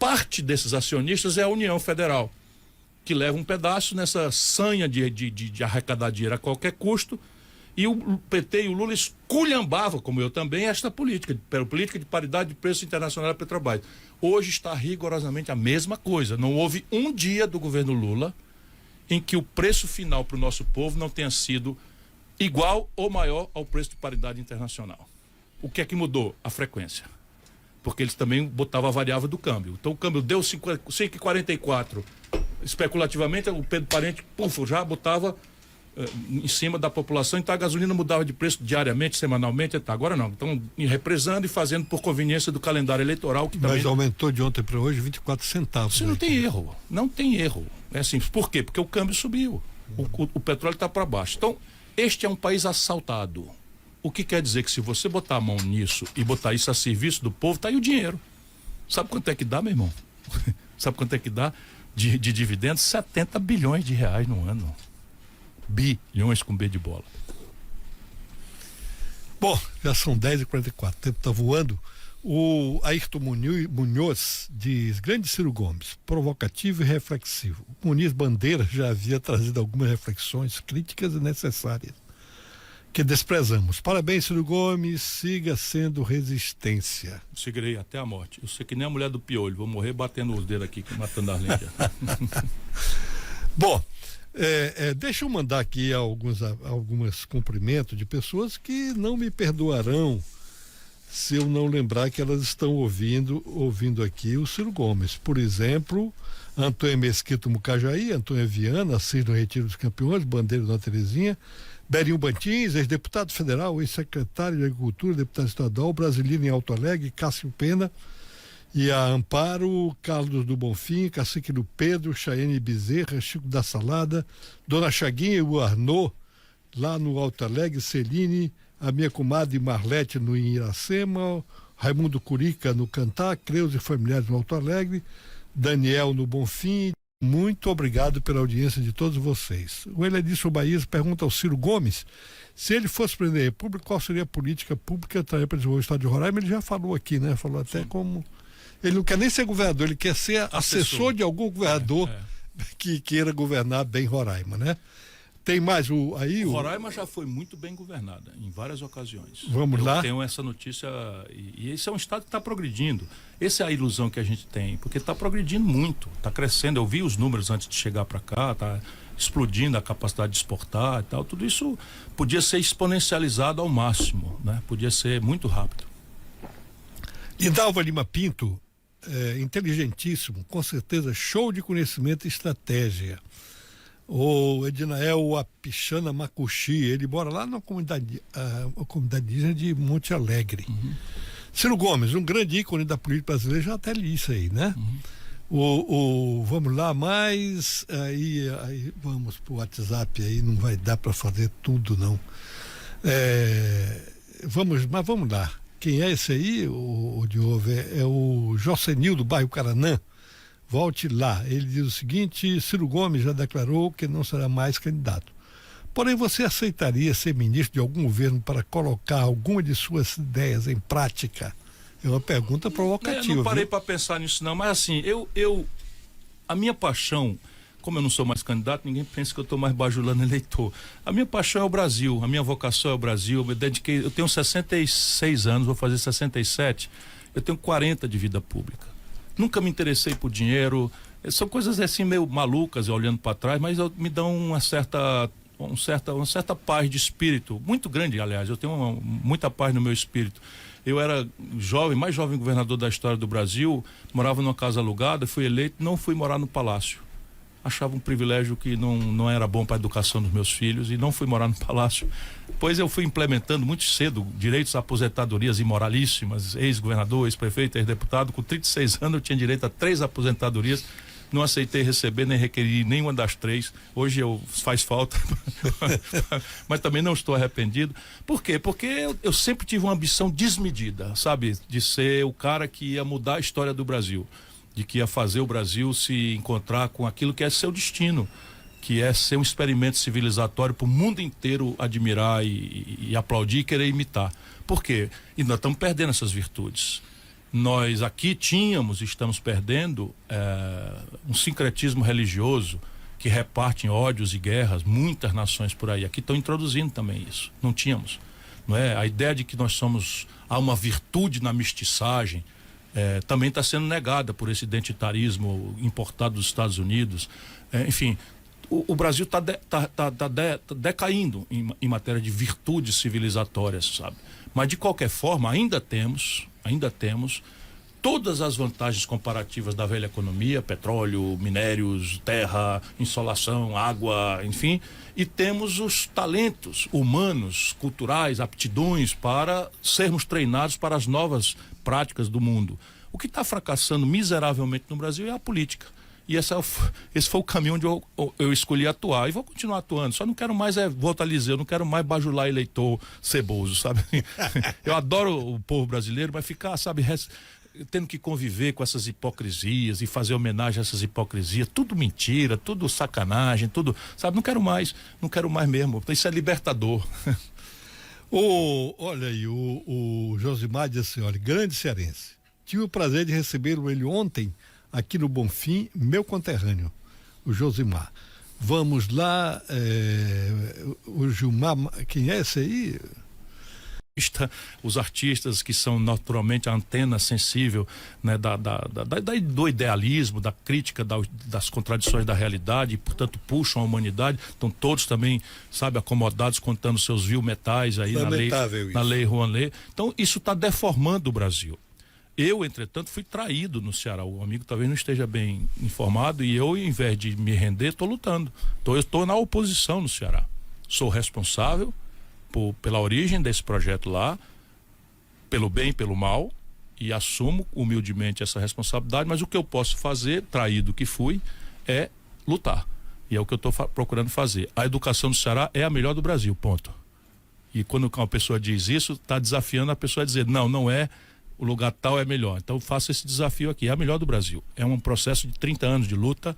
Parte desses acionistas é a União Federal, que leva um pedaço nessa sanha de arrecadar dinheiro a qualquer custo, e o PT e o Lula esculhambavam, como eu também, esta política de paridade de preço internacional da Petrobras. Hoje está rigorosamente a mesma coisa. Não houve um dia do governo Lula em que o preço final para o nosso povo não tenha sido igual ou maior ao preço de paridade internacional. O que é que mudou? A frequência. Porque eles também botavam a variável do câmbio. Então o câmbio deu 5,44. Especulativamente, o Pedro Parente, já botava em cima da população, então a gasolina mudava de preço diariamente, semanalmente, até agora não. Então, represando e fazendo por conveniência do calendário eleitoral. Mas aumentou de ontem para hoje 24 centavos. Isso não tem erro, não tem erro. É assim, por quê? Porque o câmbio subiu, o petróleo está para baixo. Então, este é um país assaltado. O que quer dizer que se você botar a mão nisso e botar isso a serviço do povo, tá aí o dinheiro. Sabe quanto é que dá, meu irmão? Sabe quanto é que dá de dividendos? 70 bilhões de reais no ano. Bilhões com B de bola. Bom, já são 10h44, o tempo está voando. O Ayrton Munhoz diz: grande Ciro Gomes, provocativo e reflexivo. O Muniz Bandeira já havia trazido algumas reflexões críticas e necessárias que desprezamos. Parabéns, Ciro Gomes, siga sendo resistência. Seguirei até a morte. Eu sei que nem a mulher do piolho, vou morrer batendo os dedos aqui, matando as lendas. Bom, deixa eu mandar aqui alguns cumprimentos de pessoas que não me perdoarão se eu não lembrar que elas estão ouvindo aqui o Ciro Gomes. Por exemplo, Antônio Mesquita Mucajaí, Antônio Viana, Assis no Retiro dos Campeões, Bandeira da Terezinha, Berinho Bantins, ex-deputado federal, ex-secretário de Agricultura, deputado estadual, brasileiro em Alto Alegre, Cássio Pena, e a Amparo, Carlos do Bonfim, Cacique do Pedro, Chaiane Bezerra, Chico da Salada, Dona Chaguinha e o Arnô, lá no Alto Alegre, Celine, a minha comadre Marlete no Iracema, Raimundo Curica no Cantá, Creus e familiares no Alto Alegre, Daniel no Bonfim. Muito obrigado pela audiência de todos vocês. O Eledilson Baís pergunta ao Ciro Gomes: se ele fosse presidente da República, qual seria a política pública para desenvolver o estado de Roraima? Ele já falou aqui, né? Falou até como... Ele não quer nem ser governador, ele quer ser assessor de algum governador que queira governar bem Roraima, né? Tem mais Roraima já foi muito bem governada em várias ocasiões. Vamos lá. Eu tenho essa notícia, e esse é um estado que está progredindo. Essa é a ilusão que a gente tem, porque está progredindo muito, está crescendo. Eu vi os números antes de chegar para cá, está explodindo a capacidade de exportar e tal. Tudo isso podia ser exponencializado ao máximo, né? Podia ser muito rápido. Lindalva Lima Pinto, inteligentíssimo, com certeza, show de conhecimento e estratégia. O Edinael Apichana Macuxi, ele mora lá na comunidade indígena de Monte Alegre. Uhum. Ciro Gomes, um grande ícone da política brasileira, já até li isso aí, né? Uhum. Vamos lá, mas aí vamos pro WhatsApp, aí não vai dar para fazer tudo, não. Mas vamos lá. Quem é esse aí, o Diogo? É o Jocenil do bairro Caranã. Volte lá. Ele diz o seguinte: Ciro Gomes já declarou que não será mais candidato. Porém, você aceitaria ser ministro de algum governo para colocar alguma de suas ideias em prática? É uma pergunta provocativa. Eu não parei para pensar nisso não, mas assim, a minha paixão, como eu não sou mais candidato, ninguém pensa que eu estou mais bajulando eleitor. A minha paixão é o Brasil, a minha vocação é o Brasil. Eu tenho 66 anos, vou fazer 67, eu tenho 40 de vida pública. Nunca me interessei por dinheiro, são coisas assim meio malucas, olhando para trás, mas me dão uma certa paz de espírito, muito grande, aliás. Eu tenho muita paz no meu espírito. Eu era mais jovem governador da história do Brasil, morava numa casa alugada, fui eleito, não fui morar no palácio. Achava um privilégio que não era bom para a educação dos meus filhos e não fui morar no palácio. Depois eu fui implementando muito cedo direitos a aposentadorias imoralíssimas, ex-governador, ex-prefeito, ex-deputado. Com 36 anos eu tinha direito a 3 aposentadorias não aceitei receber nem requerir nenhuma das três. Hoje faz falta, mas também não estou arrependido. Por quê? Porque eu sempre tive uma ambição desmedida, sabe? De ser o cara que ia mudar a história do Brasil, de que ia fazer o Brasil se encontrar com aquilo que é seu destino, que é ser um experimento civilizatório para o mundo inteiro admirar e aplaudir e querer imitar. Por quê? E nós estamos perdendo essas virtudes. Nós aqui tínhamos e estamos perdendo um sincretismo religioso que reparte em ódios e guerras, muitas nações por aí. Aqui estão introduzindo também isso. Não tínhamos. Não é? A ideia de que há uma virtude na mestiçagem, também está sendo negada por esse identitarismo importado dos Estados Unidos. Enfim, o Brasil está decaindo em matéria de virtudes civilizatórias, sabe? Mas de qualquer forma, ainda temos todas as vantagens comparativas da velha economia: petróleo, minérios, terra, insolação, água, enfim, e temos os talentos humanos, culturais, aptidões para sermos treinados para as novas práticas do mundo. O que está fracassando miseravelmente no Brasil é a política. E esse foi o caminho onde eu escolhi atuar, e vou continuar atuando. Só não quero mais, volto a dizer, eu não quero mais bajular eleitor ceboso, sabe? Eu adoro o povo brasileiro, mas ficar, sabe, tendo que conviver com essas hipocrisias e fazer homenagem a essas hipocrisias, tudo mentira, tudo sacanagem, tudo, sabe? Não quero mais mesmo. Isso é libertador. Olha aí, o Josimar disse assim, olha, grande cearense. Tive o prazer de recebê-lo ele ontem aqui no Bonfim, meu conterrâneo, o Josimar. Vamos lá, o Gilmar, quem é esse aí? Os artistas que são naturalmente a antena sensível, né, do idealismo, da crítica das contradições da realidade, e portanto puxam a humanidade, estão todos também, sabe, acomodados contando seus metais aí na lei Rouanet. Então isso está deformando o Brasil. Eu, entretanto, fui traído no Ceará. O amigo talvez não esteja bem informado, e eu, em vez de me render, estou lutando. Eu estou na oposição no Ceará. Sou responsável pela origem desse projeto lá, pelo bem e pelo mal, e assumo humildemente essa responsabilidade, mas o que eu posso fazer, traído que fui, é lutar. E é o que eu estou procurando fazer. A educação do Ceará é a melhor do Brasil, ponto. E quando uma pessoa diz isso, está desafiando a pessoa a dizer, não é, o lugar tal é melhor. Então eu faço esse desafio aqui, é a melhor do Brasil. É um processo de 30 anos de luta.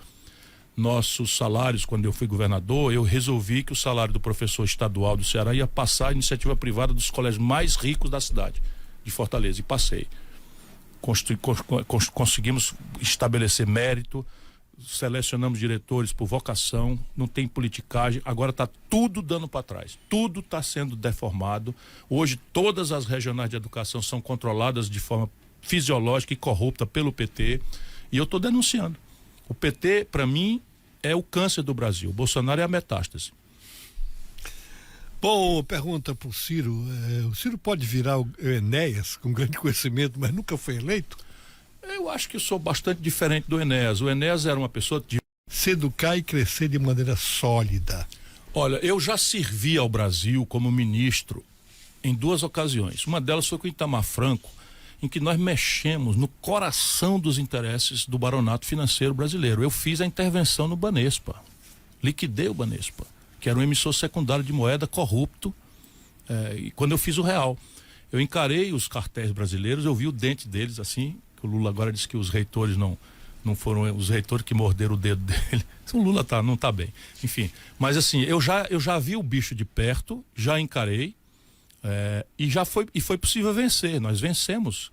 Nossos salários, quando eu fui governador, eu resolvi que o salário do professor estadual do Ceará ia passar a iniciativa privada dos colégios mais ricos da cidade de Fortaleza, e passei. Conseguimos estabelecer mérito, selecionamos diretores por vocação, não tem politicagem, agora está tudo dando para trás, tudo está sendo deformado. Hoje todas as regionais de educação são controladas de forma fisiológica e corrupta pelo PT, e eu estou denunciando. O PT, para mim, é o câncer do Brasil, o Bolsonaro é a metástase. Bom, pergunta para o Ciro, o Ciro pode virar o Enéas, com grande conhecimento, mas nunca foi eleito? Eu acho que eu sou bastante diferente do Enéas. O Enéas era uma pessoa de se educar e crescer de maneira sólida. Olha, eu já servi ao Brasil como ministro em 2 ocasiões. Uma delas foi com o Itamar Franco, em que nós mexemos no coração dos interesses do baronato financeiro brasileiro. Eu fiz a intervenção no Banespa, liquidei o Banespa, que era um emissor secundário de moeda corrupto, e quando eu fiz o real. Eu encarei os cartéis brasileiros, eu vi o dente deles assim. O Lula agora disse que os reitores não foram os reitores que morderam o dedo dele. O Lula não está bem. Enfim, mas assim, eu já vi o bicho de perto, já encarei, e foi possível vencer. Nós vencemos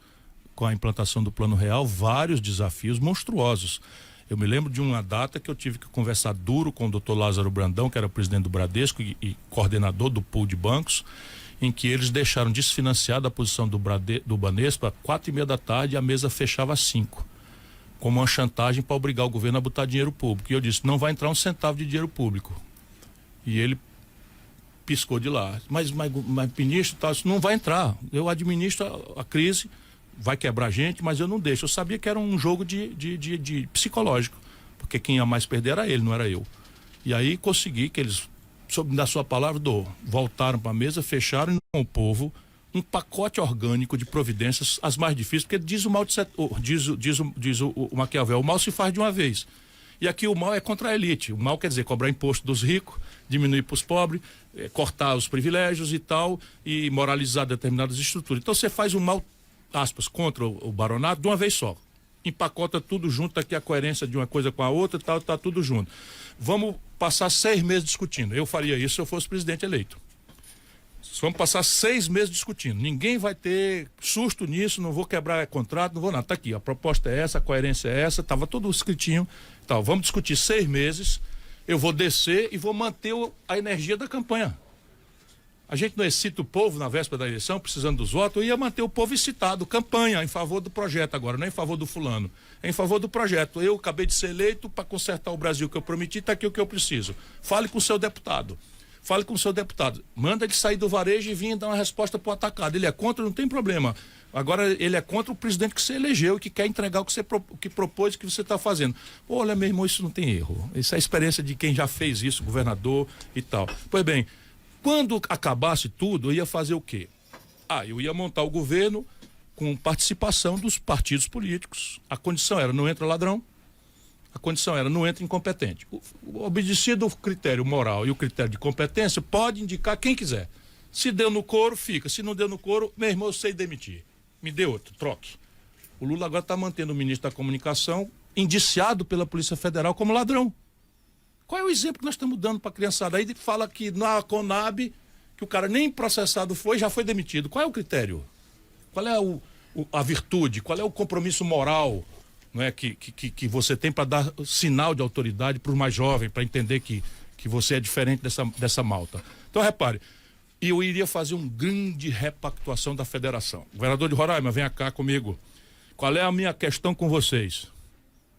com a implantação do Plano Real vários desafios monstruosos. Eu me lembro de uma data que eu tive que conversar duro com o Dr. Lázaro Brandão, que era presidente do Bradesco e coordenador do pool de bancos, em que eles deixaram desfinanciada a posição do Banespa 4:30 da tarde, e a mesa fechava às 5, como uma chantagem para obrigar o governo a botar dinheiro público. E eu disse, não vai entrar um centavo de dinheiro público. E ele piscou de lá. Mas ministro, não vai entrar. Eu administro a crise, vai quebrar a gente, mas eu não deixo. Eu sabia que era um jogo de psicológico, porque quem ia mais perder era ele, não era eu. E aí consegui que eles, da sua palavra, voltaram para a mesa, fecharam com o povo um pacote orgânico de providências, as mais difíceis, porque diz o Maquiavel, o mal se faz de uma vez. E aqui o mal é contra a elite. O mal quer dizer cobrar imposto dos ricos, diminuir para os pobres, cortar os privilégios e tal, e moralizar determinadas estruturas. Então você faz um mal, aspas, contra o baronato de uma vez só. Empacota tudo junto, tá aqui a coerência de uma coisa com a outra, tal, tá tudo junto. Vamos passar 6 meses discutindo. Eu faria isso se eu fosse presidente eleito. Vamos passar 6 meses discutindo. Ninguém vai ter susto nisso, não vou quebrar contrato, não vou nada. Tá aqui, a proposta é essa, a coerência é essa, tava tudo escritinho. Tal. Vamos discutir 6 meses, eu vou descer e vou manter a energia da campanha. A gente não excita o povo na véspera da eleição, precisando dos votos, eu ia manter o povo excitado, campanha em favor do projeto agora, não é em favor do fulano, é em favor do projeto. Eu acabei de ser eleito para consertar o Brasil que eu prometi, tá aqui o que eu preciso. Fale com o seu deputado. Fale com o seu deputado, manda ele sair do varejo e vir dar uma resposta para o atacado. Ele é contra, não tem problema. Agora ele é contra o presidente que você elegeu e que quer entregar o que você que propôs, o que você está fazendo. Olha, meu irmão, isso não tem erro. Isso é a experiência de quem já fez isso, governador e tal. Pois bem, quando acabasse tudo, eu ia fazer o quê? Eu ia montar o governo com participação dos partidos políticos. A condição era, não entra ladrão. A condição era, não entra incompetente. Obedecido o critério moral e o critério de competência, pode indicar quem quiser. Se deu no couro, fica. Se não deu no couro, meu irmão, eu sei demitir. Me dê outro, troque. O Lula agora está mantendo o ministro da Comunicação indiciado pela Polícia Federal como ladrão. Qual é o exemplo que nós estamos dando para a criançada? Aí fala que na Conab, que o cara nem processado foi, já foi demitido. Qual é o critério? Qual é a virtude? Qual é o compromisso moral, não é, que você tem para dar sinal de autoridade para os mais jovens, para entender que você é diferente dessa malta? Então, repare, eu iria fazer uma grande repactuação da federação. Governador de Roraima, venha cá comigo. Qual é a minha questão com vocês?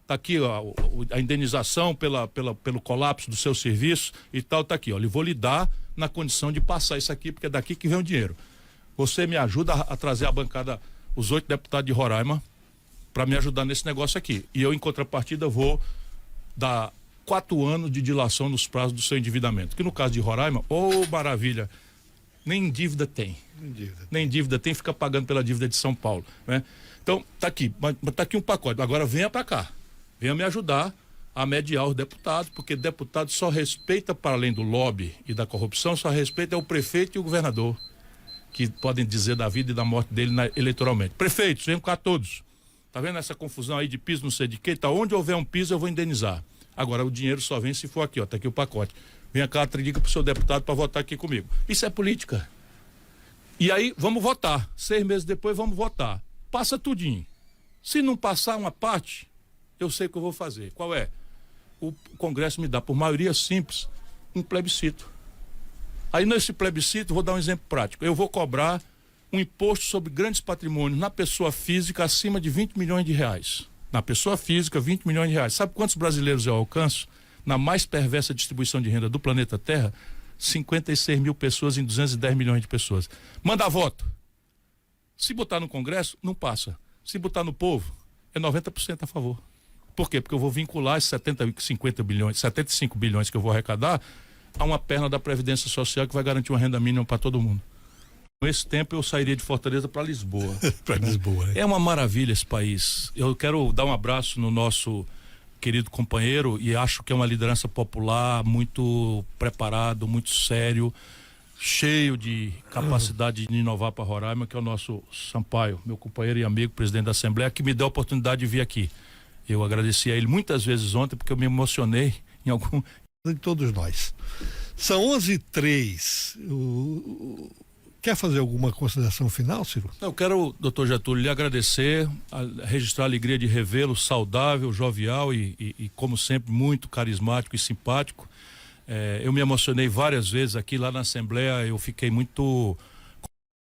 Está aqui ó, a indenização pelo colapso do seu serviço e tal, está aqui. Ó, eu vou lhe dar na condição de passar isso aqui, porque é daqui que vem o dinheiro. Você me ajuda a trazer a bancada, os 8 deputados de Roraima, para me ajudar nesse negócio aqui. E eu, em contrapartida, vou dar 4 anos de dilação nos prazos do seu endividamento. Que no caso de Roraima, maravilha, nem dívida tem. Nem dívida tem, fica pagando pela dívida de São Paulo, né? Então, tá aqui, mas tá aqui um pacote. Agora venha para cá. Venha me ajudar a mediar os deputados, porque deputado só respeita, para além do lobby e da corrupção, só respeita o prefeito e o governador, que podem dizer da vida e da morte dele eleitoralmente. Prefeitos, venham cá todos. Tá vendo essa confusão aí de piso, não sei de quê? Tá, onde houver um piso, eu vou indenizar. Agora, o dinheiro só vem se for aqui, ó. Tá aqui o pacote. Vem cá, diga pro seu deputado para votar aqui comigo. Isso é política. E aí, vamos votar. 6 meses depois, vamos votar. Passa tudinho. Se não passar uma parte, eu sei o que eu vou fazer. Qual é? O Congresso me dá, por maioria simples, um plebiscito. Aí, nesse plebiscito, vou dar um exemplo prático. Eu vou cobrar um imposto sobre grandes patrimônios na pessoa física acima de 20 milhões de reais. Na pessoa física, 20 milhões de reais. Sabe quantos brasileiros eu alcanço? Na mais perversa distribuição de renda do planeta Terra, 56 mil pessoas em 210 milhões de pessoas. Manda voto. Se botar no Congresso, não passa. Se botar no povo, é 90% a favor. Por quê? Porque eu vou vincular esses 75 bilhões que eu vou arrecadar a uma perna da Previdência Social que vai garantir uma renda mínima para todo mundo. Com esse tempo eu sairia de Fortaleza para Lisboa. Para Lisboa, né? É uma maravilha esse país. Eu quero dar um abraço no nosso querido companheiro e acho que é uma liderança popular muito preparado, muito sério, cheio de capacidade de inovar para Roraima, que é o nosso Sampaio, meu companheiro e amigo, presidente da Assembleia, que me deu a oportunidade de vir aqui. Eu agradeci a ele muitas vezes ontem porque eu me emocionei em algum... De todos nós. São 11h03. Quer fazer alguma consideração final, Ciro? Eu quero, doutor Getúlio, lhe agradecer, registrar a alegria de revê-lo saudável, jovial e, como sempre, muito carismático e simpático. Eu me emocionei várias vezes aqui lá na Assembleia, eu fiquei muito